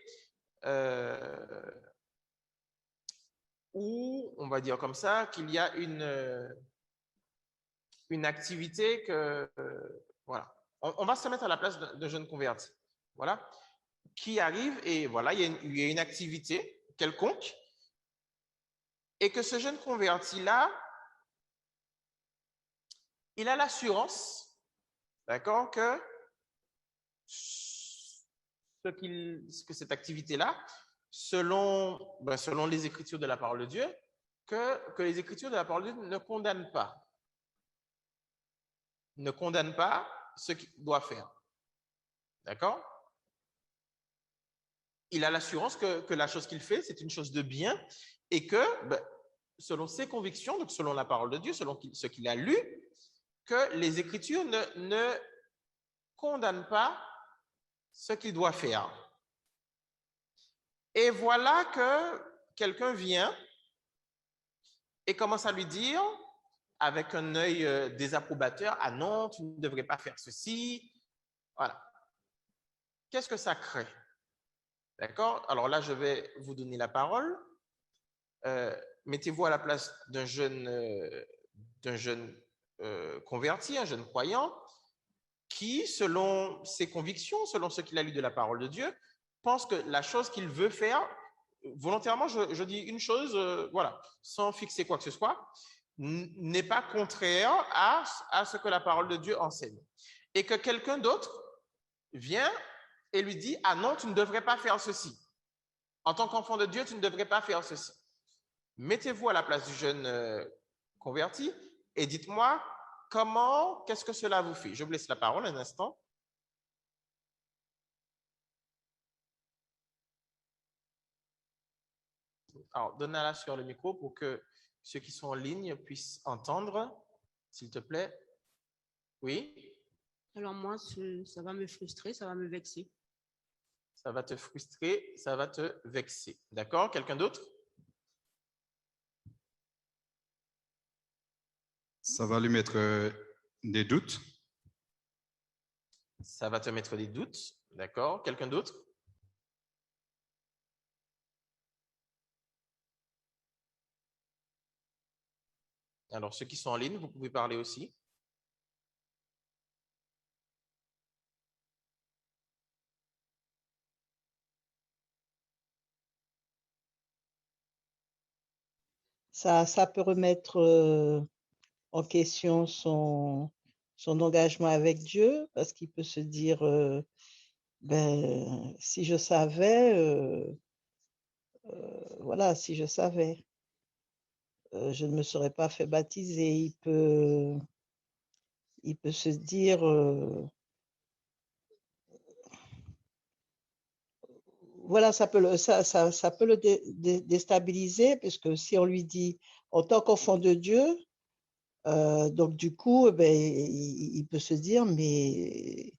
où, on va dire comme ça, qu'il y a une activité que, voilà, on va se mettre à la place d'un jeune converti, voilà, qui arrive et voilà, il y a une activité quelconque et que ce jeune converti-là, il a l'assurance, d'accord, que cette activité-là, selon les Écritures de la parole de Dieu, que les Écritures de la parole de Dieu ne condamnent pas. Ne condamnent pas ce qu'il doit faire. D'accord? Il a l'assurance que la chose qu'il fait, c'est une chose de bien et que, selon ses convictions, donc selon la parole de Dieu, selon ce qu'il a lu, que les Écritures ne condamnent pas ce qu'il doit faire. Et voilà que quelqu'un vient et commence à lui dire, avec un œil désapprobateur, ah non, tu ne devrais pas faire ceci. Voilà. Qu'est-ce que ça crée? D'accord? Alors là, je vais vous donner la parole. Mettez-vous à la place d'un jeune converti, un jeune croyant, qui, selon ses convictions, selon ce qu'il a lu de la parole de Dieu, pense que la chose qu'il veut faire, volontairement, je dis une chose, voilà, sans fixer quoi que ce soit, n'est pas contraire à ce que la parole de Dieu enseigne. Et que quelqu'un d'autre vient et lui dit, ah non, tu ne devrais pas faire ceci. En tant qu'enfant de Dieu, tu ne devrais pas faire ceci. Mettez-vous à la place du jeune converti et dites-moi, qu'est-ce que cela vous fait? Je vous laisse la parole un instant. Alors, donne-la sur le micro pour que ceux qui sont en ligne puissent entendre, s'il te plaît. Oui? Alors moi, ça va me frustrer, ça va me vexer. Ça va te frustrer, ça va te vexer. D'accord? Quelqu'un d'autre? Ça va lui mettre des doutes. Ça va te mettre des doutes. D'accord? Quelqu'un d'autre? Alors, ceux qui sont en ligne, vous pouvez parler aussi. Ça peut remettre en question son engagement avec Dieu, parce qu'il peut se dire, si je savais, voilà, si je savais, je ne me serais pas fait baptiser. Il peut se dire, voilà, ça peut le déstabiliser, puisque si on lui dit, en tant qu'enfant de Dieu, donc du coup, il peut se dire, mais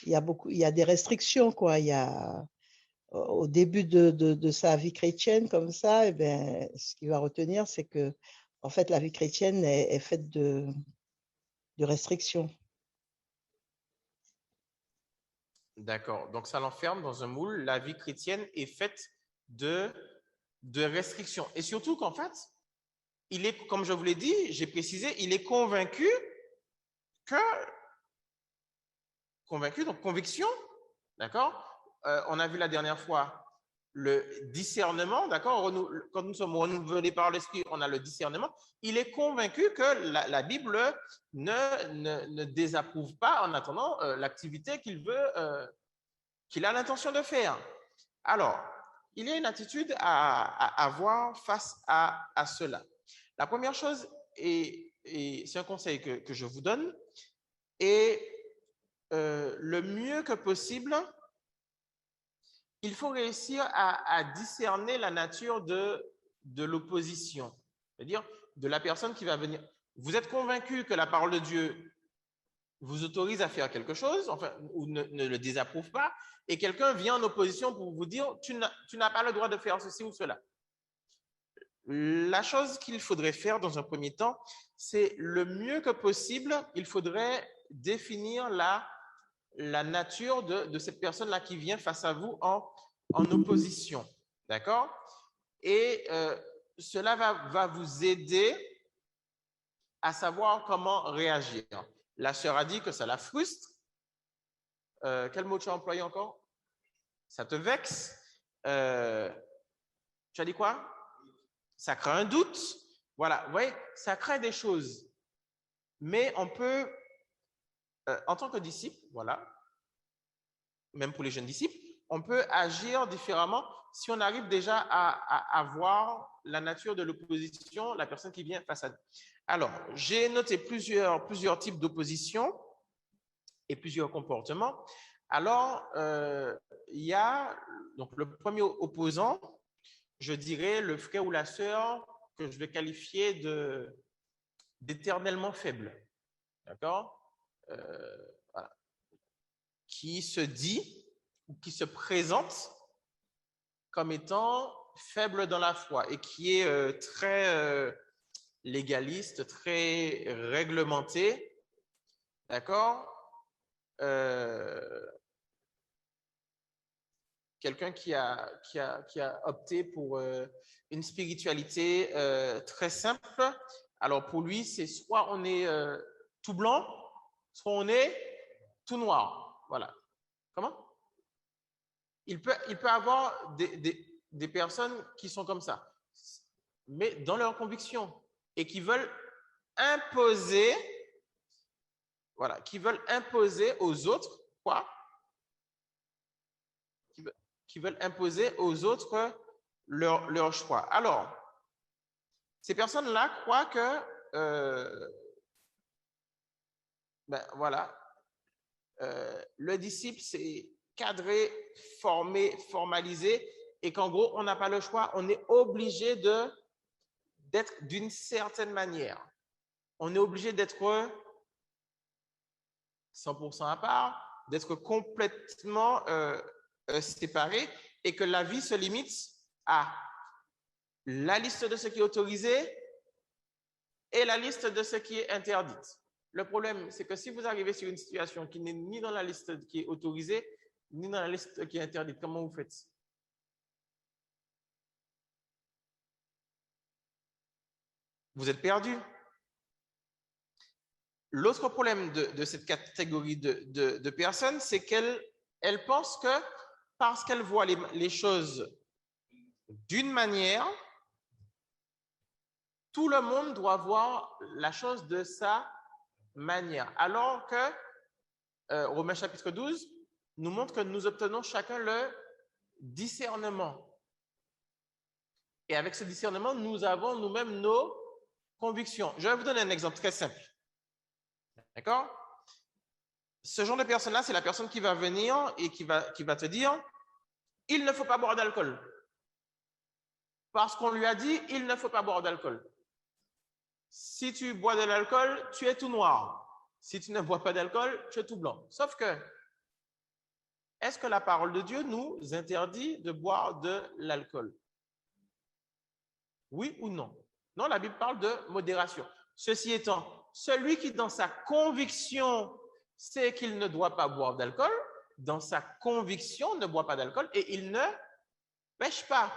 il y a des restrictions, quoi. Au début de sa vie chrétienne, comme ça, ce qu'il va retenir, c'est que, en fait, la vie chrétienne est faite de restrictions. D'accord. Donc, ça l'enferme dans un moule. La vie chrétienne est faite de restrictions. Et surtout qu'en fait, il est, comme je vous l'ai dit, j'ai précisé, il est convaincu, donc conviction, d'accord? On a vu la dernière fois le discernement, d'accord? Quand nous sommes renouvelés par l'Esprit, on a le discernement. Il est convaincu que la Bible ne désapprouve pas en attendant l'activité qu'il a l'intention de faire. Alors, il y a une attitude à avoir face à cela. La première chose est et c'est un conseil que je vous donne, et le mieux que possible, il faut réussir à discerner la nature de l'opposition, c'est-à-dire de la personne qui va venir. Vous êtes convaincu que la parole de Dieu vous autorise à faire quelque chose, enfin, ou ne le désapprouve pas, et quelqu'un vient en opposition pour vous dire tu n'as pas le droit de faire ceci ou cela. La chose qu'il faudrait faire dans un premier temps, c'est le mieux que possible, il faudrait définir la nature de cette personne-là qui vient face à vous en opposition. D'accord? Et cela va vous aider à savoir comment réagir. La sœur a dit que ça la frustre. Quel mot tu as employé encore? Ça te vexe. Tu as dit quoi? Ça crée un doute. Voilà, vous voyez, ça crée des choses. Mais on peut, en tant que disciple, voilà, même pour les jeunes disciples, on peut agir différemment si on arrive déjà à voir la nature de l'opposition, la personne qui vient face à nous. Alors, j'ai noté plusieurs types d'opposition et plusieurs comportements. Alors, il y a donc le premier opposant, je dirais le frère ou la sœur que je vais qualifier d'éternellement faible. D'accord? Voilà. Qui se dit ou qui se présente comme étant faible dans la foi et qui est très légaliste, très réglementé. D'accord? Quelqu'un qui a opté pour une spiritualité très simple. Alors pour lui, c'est soit on est tout blanc, soit on est tout noir. Voilà. Comment? Il peut avoir des personnes qui sont comme ça, mais dans leur conviction et qui veulent imposer, voilà, qui veulent imposer aux autres quoi? Qui veulent imposer aux autres leur choix. Alors, ces personnes-là croient que, voilà, le disciple, c'est cadré, formé, formalisé, et qu'en gros, on n'a pas le choix, on est obligé d'être d'une certaine manière. On est obligé d'être 100% à part, d'être complètement séparé, et que la vie se limite à la liste de ce qui est autorisé et la liste de ce qui est interdite. Le problème, c'est que si vous arrivez sur une situation qui n'est ni dans la liste qui est autorisée, ni dans la liste qui est interdite, comment vous faites? Vous êtes perdu. L'autre problème de cette catégorie de personnes, c'est qu'elles pensent que parce qu'elles voient les choses d'une manière, tout le monde doit voir la chose de sa manière. Alors que Romains chapitre 12 nous montre que nous obtenons chacun le discernement. Et avec ce discernement, nous avons nous-mêmes nos convictions. Je vais vous donner un exemple très simple. D'accord? Ce genre de personne-là, c'est la personne qui va venir et qui va te dire « Il ne faut pas boire d'alcool. » Parce qu'on lui a dit « Il ne faut pas boire d'alcool. » Si tu bois de l'alcool, tu es tout noir. Si tu ne bois pas d'alcool, tu es tout blanc. Sauf que, est-ce que la parole de Dieu nous interdit de boire de l'alcool? Oui ou non? Non, la Bible parle de modération. Ceci étant, celui qui dans sa conviction sait qu'il ne doit pas boire d'alcool, dans sa conviction ne boit pas d'alcool et il ne pêche pas.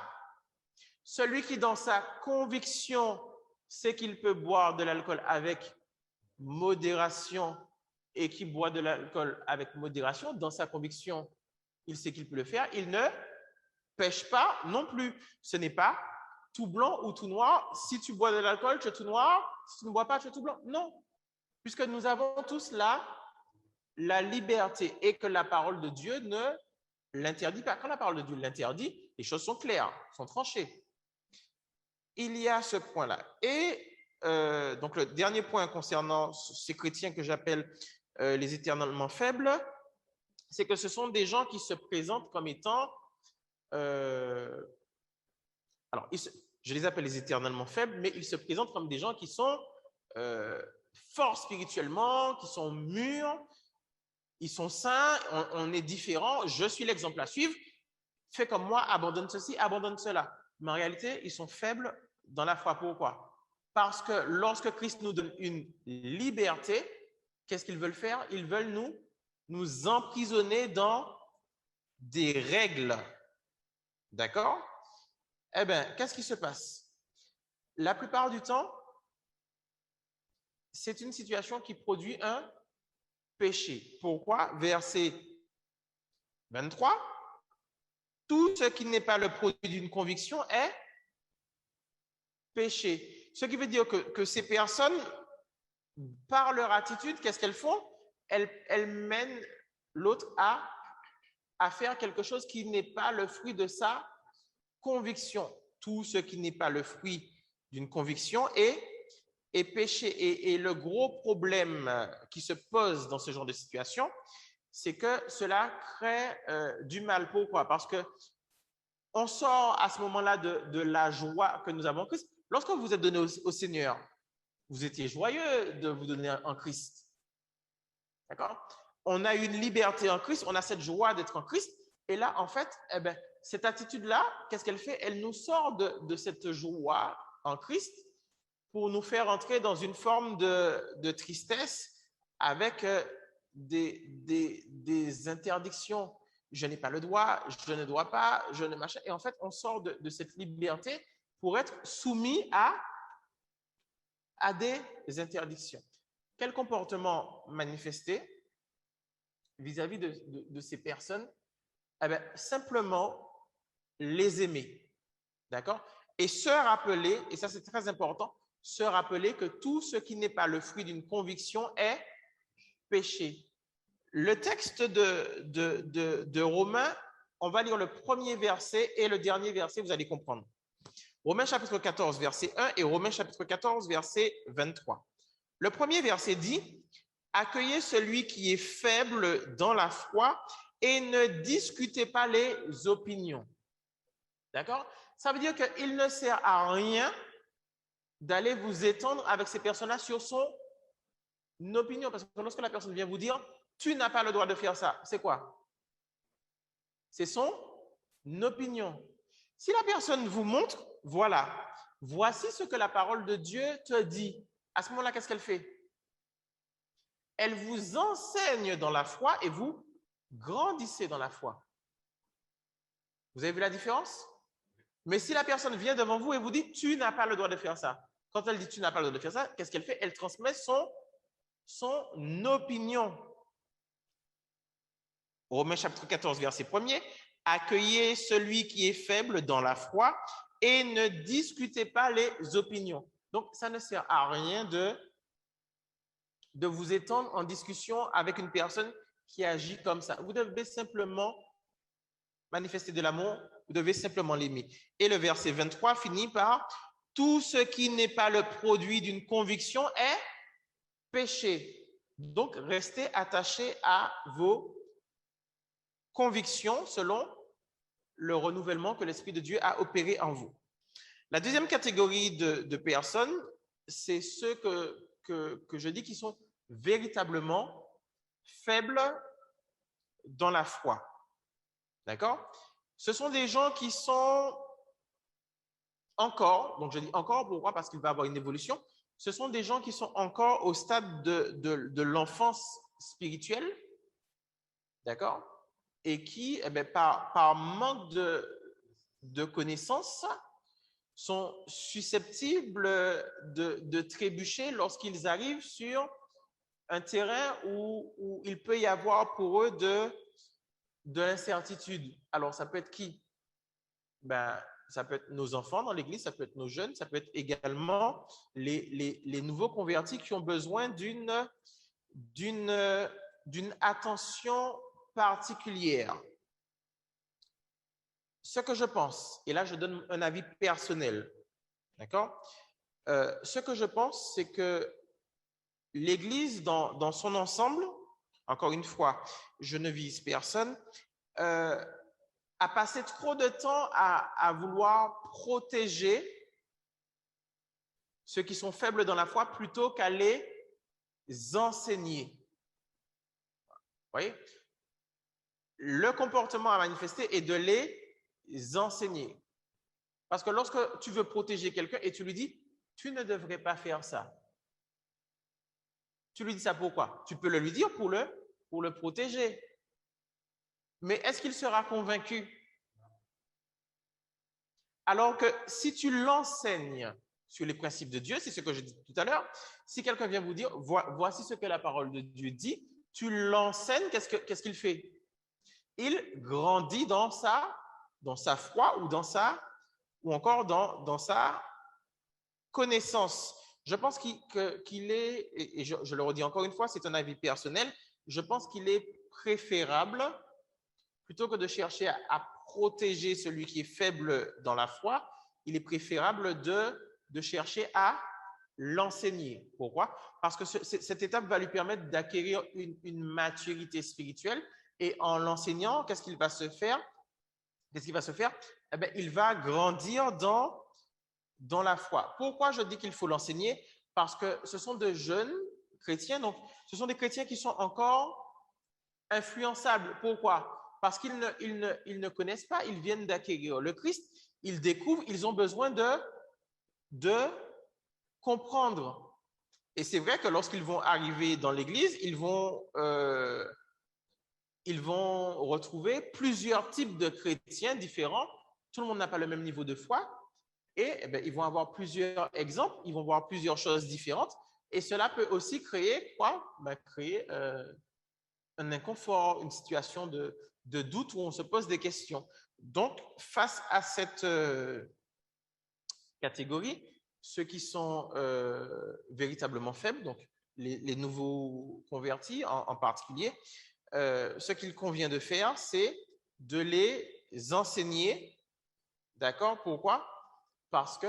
Celui qui dans sa conviction sait qu'il peut boire de l'alcool avec modération et qui boit de l'alcool avec modération, dans sa conviction, il sait qu'il peut le faire, il ne pêche pas non plus. Ce n'est pas tout blanc ou tout noir. Si tu bois de l'alcool, tu es tout noir. Si tu ne bois pas, tu es tout blanc. Non. Puisque nous avons tous la liberté et que la parole de Dieu ne l'interdit pas. Quand la parole de Dieu l'interdit, les choses sont claires, sont tranchées. Il y a ce point-là. Et donc le dernier point concernant ces chrétiens que j'appelle les éternellement faibles, c'est que ce sont des gens qui se présentent comme étant, alors je les appelle les éternellement faibles, mais ils se présentent comme des gens qui sont forts spirituellement, qui sont mûrs, ils sont saints, on est différents, je suis l'exemple à suivre, fais comme moi, abandonne ceci, abandonne cela. Mais en réalité, ils sont faibles dans la foi. Pourquoi? Parce que lorsque Christ nous donne une liberté, qu'est-ce qu'ils veulent faire? Ils veulent nous emprisonner dans des règles. D'accord? Eh bien, qu'est-ce qui se passe? La plupart du temps, c'est une situation qui produit un péché. Pourquoi? Verset 23. Tout ce qui n'est pas le produit d'une conviction est péché. Ce qui veut dire que ces personnes, par leur attitude, qu'est-ce qu'elles font? Elles mènent l'autre à faire quelque chose qui n'est pas le fruit de sa conviction. Tout ce qui n'est pas le fruit d'une conviction est péché. Et le gros problème qui se pose dans ce genre de situation, c'est que cela crée du mal. Pourquoi? Parce que on sort à ce moment-là de la joie que nous avons en Christ. Lorsque vous êtes donné au Seigneur, vous étiez joyeux de vous donner en Christ. D'accord? On a une liberté en Christ, on a cette joie d'être en Christ. Et là, en fait, eh ben, cette attitude-là, qu'est-ce qu'elle fait? Elle nous sort de cette joie en Christ pour nous faire entrer dans une forme de tristesse avec des interdictions. Je n'ai pas le droit, je ne dois pas, je ne machin. Et en fait, on sort de cette liberté pour être soumis à des interdictions. Quel comportement manifester vis-à-vis de ces personnes? Eh bien, simplement les aimer. D'accord? Et se rappeler, et ça c'est très important, se rappeler que tout ce qui n'est pas le fruit d'une conviction est péché. Le texte de Romains, on va lire le premier verset et le dernier verset, vous allez comprendre. Romains chapitre 14, verset 1 et Romains chapitre 14, verset 23. Le premier verset dit « Accueillez celui qui est faible dans la foi et ne discutez pas les opinions. » D'accord? Ça veut dire qu'il ne sert à rien d'aller vous étendre avec ces personnes-là sur son opinion. Parce que lorsque la personne vient vous dire « Tu n'as pas le droit de faire ça », c'est quoi? C'est son opinion. Si la personne vous montre, voilà, voici ce que la parole de Dieu te dit. À ce moment-là, qu'est-ce qu'elle fait? Elle vous enseigne dans la foi et vous grandissez dans la foi. Vous avez vu la différence? Mais si la personne vient devant vous et vous dit « Tu n'as pas le droit de faire ça », quand elle dit « Tu n'as pas le droit de faire ça », qu'est-ce qu'elle fait? Elle transmet son opinion. Romains chapitre 14, verset 1er. « Accueillez celui qui est faible dans la foi et ne discutez pas les opinions. » Donc, ça ne sert à rien de vous étendre en discussion avec une personne qui agit comme ça. Vous devez simplement manifester de l'amour, vous devez simplement l'aimer. Et le verset 23 finit par « Tout ce qui n'est pas le produit d'une conviction est péché. » Donc, restez attachés à vos convictions selon le renouvellement que l'Esprit de Dieu a opéré en vous. La deuxième catégorie de personnes, c'est ceux que je dis qui sont véritablement faibles dans la foi. D'accord? Ce sont des gens qui sont encore, donc je dis encore, pourquoi? Parce qu'il va y avoir une évolution. Ce sont des gens qui sont encore au stade de l'enfance spirituelle, d'accord? Et qui, eh bien, par manque de connaissances, sont susceptibles de trébucher lorsqu'ils arrivent sur un terrain où il peut y avoir pour eux de l'incertitude. Alors, ça peut être qui? Ben, ça peut être nos enfants dans l'église, ça peut être nos jeunes, ça peut être également les nouveaux convertis qui ont besoin d'une attention particulière. Ce que je pense, et là je donne un avis personnel, d'accord? Ce que je pense, c'est que l'Église, dans son ensemble, encore une fois, je ne vise personne, a passé trop de temps à vouloir protéger ceux qui sont faibles dans la foi plutôt qu'à les enseigner. Vous voyez? Le comportement à manifester est de les enseigner. Parce que lorsque tu veux protéger quelqu'un et tu lui dis, tu ne devrais pas faire ça. Tu lui dis ça pourquoi? Tu peux le lui dire pour le protéger. Mais est-ce qu'il sera convaincu? Alors que si tu l'enseignes sur les principes de Dieu, c'est ce que je dis tout à l'heure, si quelqu'un vient vous dire, voici ce que la parole de Dieu dit, tu l'enseignes, qu'est-ce qu'il fait? Il grandit dans sa foi ou encore dans sa connaissance. Je pense qu'il est, et je le redis encore une fois, c'est un avis personnel, je pense qu'il est préférable, plutôt que de chercher à protéger celui qui est faible dans la foi, il est préférable de chercher à l'enseigner. Pourquoi? Parce que cette étape va lui permettre d'acquérir une maturité spirituelle et en l'enseignant, qu'est-ce qu'il va se faire? Eh bien, il va grandir dans la foi. Pourquoi je dis qu'il faut l'enseigner? Parce que ce sont de jeunes chrétiens, donc ce sont des chrétiens qui sont encore influençables. Pourquoi? Parce qu'ils ne connaissent pas, ils viennent d'acquérir le Christ, ils découvrent, ils ont besoin de comprendre. Et c'est vrai que lorsqu'ils vont arriver dans l'Église, ils vont retrouver plusieurs types de chrétiens différents. Tout le monde n'a pas le même niveau de foi. Et ils vont avoir plusieurs exemples, ils vont voir plusieurs choses différentes. Et cela peut aussi créer quoi? Créer un inconfort, une situation de doute où on se pose des questions. Donc, face à cette catégorie, ceux qui sont véritablement faibles, donc les nouveaux convertis en particulier, ce qu'il convient de faire, c'est de les enseigner. D'accord? Pourquoi? Parce que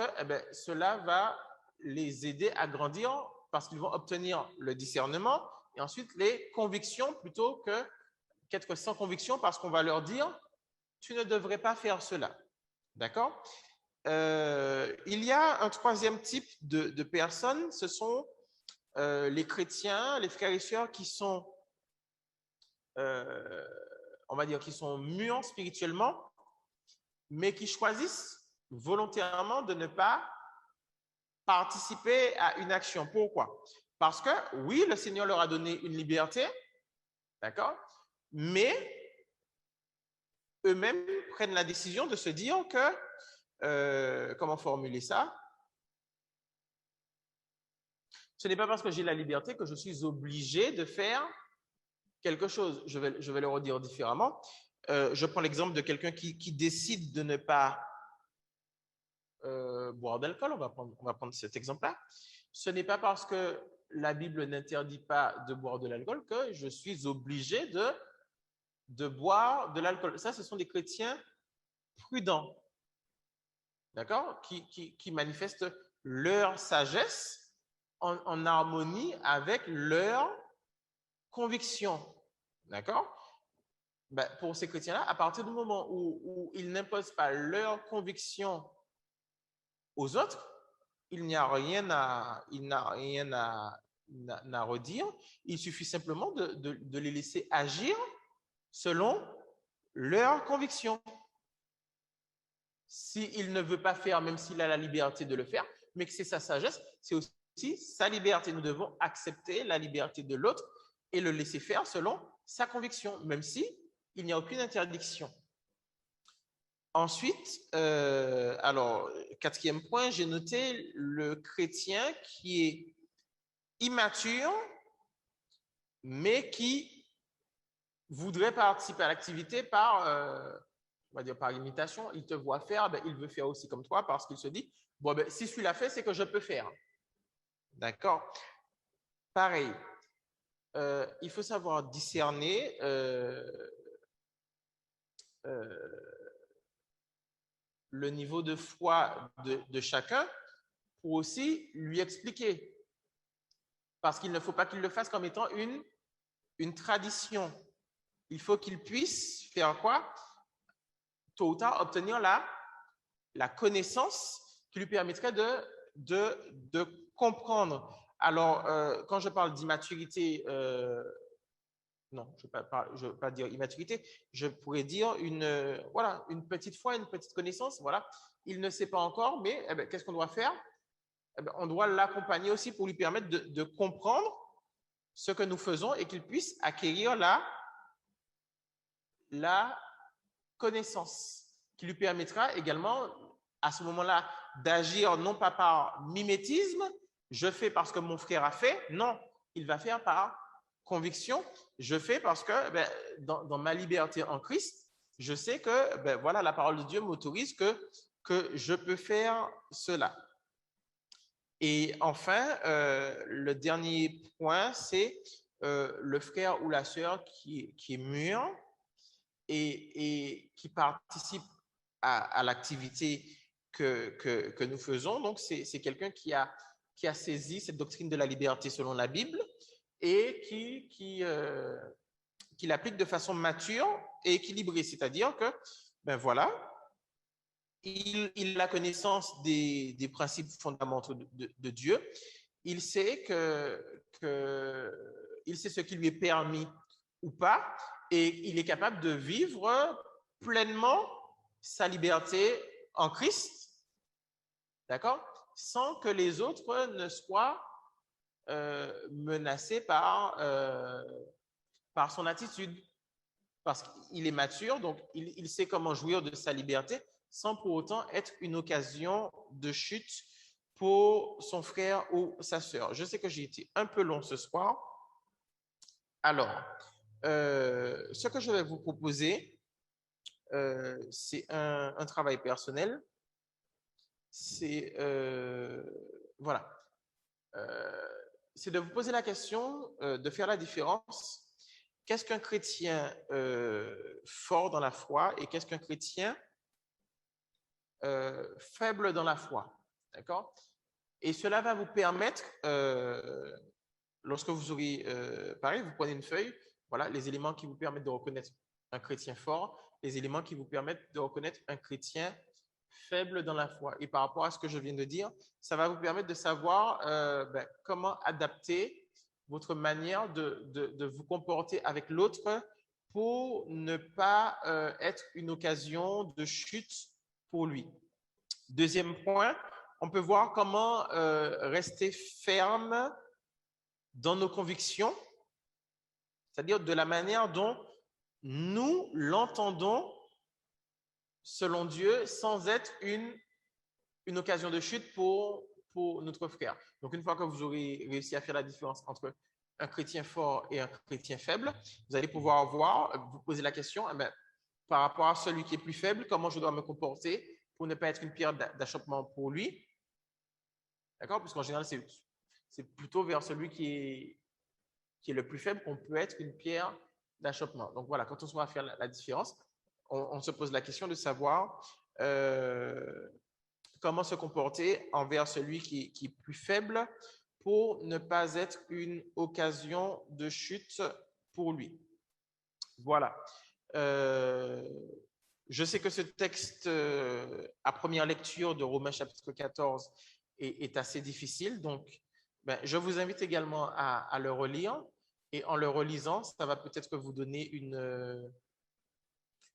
cela va les aider à grandir, parce qu'ils vont obtenir le discernement et ensuite les convictions plutôt qu'être sans conviction, parce qu'on va leur dire tu ne devrais pas faire cela. D'accord? Il y a un troisième type de personnes, ce sont les chrétiens, les frères et sœurs qui sont, on va dire, qui sont mûrs spirituellement, mais qui choisissent volontairement de ne pas participer à une action. Pourquoi? Parce que oui, le Seigneur leur a donné une liberté, d'accord? Mais eux-mêmes prennent la décision de se dire que, comment formuler ça? Ce n'est pas parce que j'ai la liberté que je suis obligé de faire quelque chose. Je vais le redire différemment. Je prends l'exemple de quelqu'un qui décide de ne pas boire d'alcool. On va prendre cet exemple-là. Ce n'est pas parce que la Bible n'interdit pas de boire de l'alcool que je suis obligé de boire de l'alcool. Ça, ce sont des chrétiens prudents, d'accord, qui manifestent leur sagesse en harmonie avec leur conviction, d'accord? Pour ces chrétiens-là, à partir du moment où ils n'imposent pas leur conviction aux autres, il n'y a rien à redire. Il suffit simplement de les laisser agir selon leur conviction. S'il ne veut pas faire, même s'il a la liberté de le faire, mais que c'est sa sagesse, c'est aussi sa liberté. Nous devons accepter la liberté de l'autre et le laisser faire selon sa conviction, même si il n'y a aucune interdiction. Ensuite, alors, quatrième point, j'ai noté le chrétien qui est immature, mais qui voudrait participer à l'activité par, on va dire par imitation. Il te voit faire, il veut faire aussi comme toi parce qu'il se dit, bon, si celui-là fait, c'est que je peux faire. D'accord? Pareil, il faut savoir discerner le niveau de foi de chacun pour aussi lui expliquer. Parce qu'il ne faut pas qu'il le fasse comme étant une tradition. Il faut qu'il puisse faire quoi? Tôt ou tard, obtenir la connaissance qui lui permettrait de comprendre. Alors, quand je parle d'immaturité, non, je ne veux pas dire immaturité, je pourrais dire voilà, une petite foi, une petite connaissance. Voilà. Il ne sait pas encore, mais qu'est-ce qu'on doit faire? On doit l'accompagner aussi pour lui permettre de comprendre ce que nous faisons et qu'il puisse acquérir la connaissance qui lui permettra également à ce moment-là d'agir non pas par mimétisme, je fais parce que mon frère a fait, non, il va faire par conviction, je fais parce que dans ma liberté en Christ, je sais que voilà, la parole de Dieu m'autorise que je peux faire cela. Et enfin, le dernier point, c'est le frère ou la sœur qui est mûr et qui participe à l'activité que nous faisons. Donc, c'est quelqu'un qui a saisi cette doctrine de la liberté selon la Bible et qui l'applique de façon mature et équilibrée. C'est-à-dire que, voilà, il a connaissance des principes fondamentaux de Dieu. Il sait il sait ce qui lui est permis ou pas, et il est capable de vivre pleinement sa liberté en Christ, d'accord, sans que les autres ne soient menacés par son attitude, parce qu'il est mature, donc il sait comment jouir de sa liberté sans pour autant être une occasion de chute pour son frère ou sa sœur. Je sais que j'ai été un peu long ce soir. Alors, ce que je vais vous proposer, c'est un travail personnel. C'est voilà, c'est de vous poser la question, de faire la différence. Qu'est-ce qu'un chrétien fort dans la foi et qu'est-ce qu'un chrétien faible dans la foi, d'accord? Et cela va vous permettre, lorsque vous aurez, pareil, vous prenez une feuille, voilà, les éléments qui vous permettent de reconnaître un chrétien fort, les éléments qui vous permettent de reconnaître un chrétien faible dans la foi. Et par rapport à ce que je viens de dire, ça va vous permettre de savoir comment adapter votre manière de vous comporter avec l'autre pour ne pas être une occasion de chute pour lui. Deuxième point, on peut voir comment rester ferme dans nos convictions, c'est-à-dire de la manière dont nous l'entendons selon Dieu, sans être une occasion de chute pour notre frère. Donc, une fois que vous aurez réussi à faire la différence entre un chrétien fort et un chrétien faible, vous allez pouvoir vous poser la question, par rapport à celui qui est plus faible, comment je dois me comporter pour ne pas être une pierre d'achoppement pour lui. D'accord? Puisqu'en général, c'est plutôt vers celui qui est le plus faible qu'on peut être une pierre d'achoppement. Donc voilà, quand on va faire la différence, on se pose la question de savoir comment se comporter envers celui qui est plus faible pour ne pas être une occasion de chute pour lui. Voilà. Je sais que ce texte, à première lecture de Romains chapitre 14, est assez difficile. Donc, je vous invite également à le relire. Et en le relisant, ça va peut-être vous donner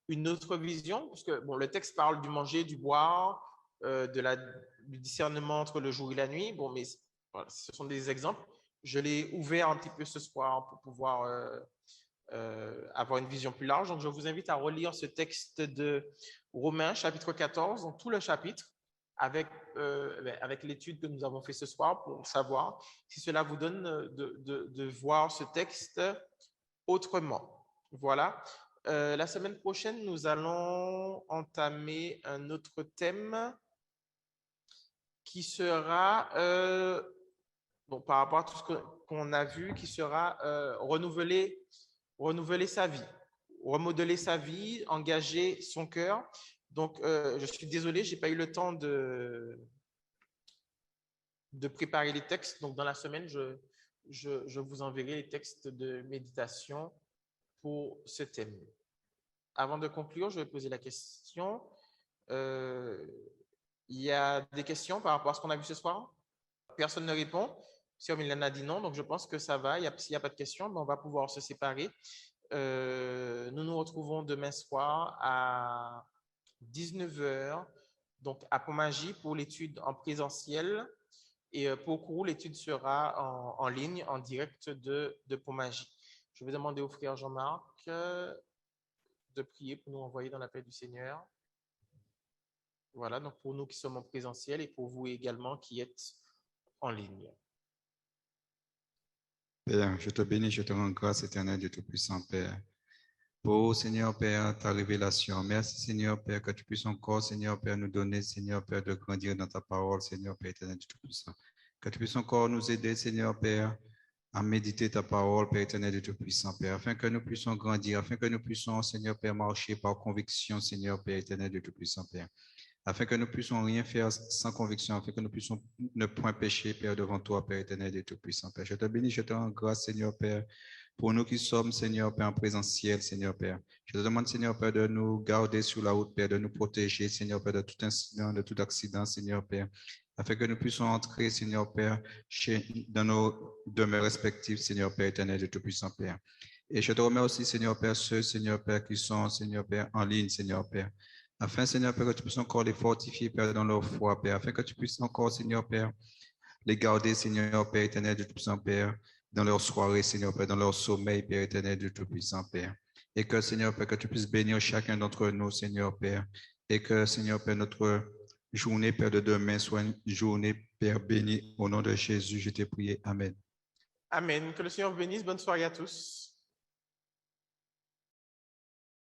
une autre vision, parce que le texte parle du manger, du boire, du discernement entre le jour et la nuit. Bon, mais voilà, ce sont des exemples. Je l'ai ouvert un petit peu ce soir pour pouvoir avoir une vision plus large. Donc, je vous invite à relire ce texte de Romains, chapitre 14, donc tout le chapitre, avec l'étude que nous avons fait ce soir pour savoir si cela vous donne de voir ce texte autrement. Voilà. La semaine prochaine, nous allons entamer un autre thème qui sera, par rapport à tout ce qu'on a vu, qui sera renouveler sa vie, remodeler sa vie, engager son cœur. Donc, je suis désolé, je n'ai pas eu le temps de préparer les textes. Donc, dans la semaine, je vous enverrai les textes de méditation pour ce thème. Avant de conclure, je vais poser la question. Il y a des questions par rapport à ce qu'on a vu ce soir? Personne ne répond. Sœur Mylène a dit non, donc je pense que ça va. S'il n'y a pas de questions, on va pouvoir se séparer. Nous nous retrouvons demain soir à 19h, donc à Pont-Magie pour l'étude en présentiel. Et pour Kourou, l'étude sera en ligne, en direct de Pont-Magie. Je vais demander au frère Jean-Marc de prier pour nous envoyer dans la paix du Seigneur. Voilà, donc pour nous qui sommes en présentiel et pour vous également qui êtes en ligne. Père, je te bénis, je te rends grâce, éternel Dieu Tout-Puissant, Père. Pour, Seigneur Père, ta révélation. Merci, Seigneur Père, que tu puisses encore, Seigneur Père, nous donner, Seigneur Père, de grandir dans ta parole, Seigneur Père, éternel Dieu Tout-Puissant. Que tu puisses encore nous aider, Seigneur Père, à méditer ta parole, Père éternel Dieu Tout-Puissant, Père, afin que nous puissions grandir, afin que nous puissions, Seigneur Père, marcher par conviction, Seigneur Père éternel Dieu Tout-Puissant, Père. Afin que nous puissions rien faire sans conviction, afin que nous puissions ne point pécher, Père, devant toi, Père éternel et tout-puissant, Père. Je te bénis, je te rends grâce, Seigneur Père, pour nous qui sommes, Seigneur Père, en présentiel, Seigneur Père. Je te demande, Seigneur Père, de nous garder sur la route, Père, de nous protéger, Seigneur Père, de tout incident, de tout accident, Seigneur Père, afin que nous puissions entrer, Seigneur Père, dans nos demeures respectives, Seigneur Père éternel et tout-puissant, Père. Et je te remets aussi, Seigneur Père, ceux, Seigneur Père, qui sont, Seigneur Père, en ligne, Seigneur Père. Afin, Seigneur Père, que tu puisses encore les fortifier, Père, dans leur foi, Père. Afin que tu puisses encore, Seigneur Père, les garder, Seigneur Père éternel, de tout-puissant, Père, dans leur soirée, Seigneur Père, dans leur sommeil, Père éternel, de tout-puissant, Père. Et que, Seigneur Père, que tu puisses bénir chacun d'entre nous, Seigneur Père. Et que, Seigneur Père, notre journée, Père, de demain soit une journée, Père, bénie. Au nom de Jésus, je t'ai prié. Amen. Amen. Que le Seigneur vous bénisse. Bonne soirée à tous.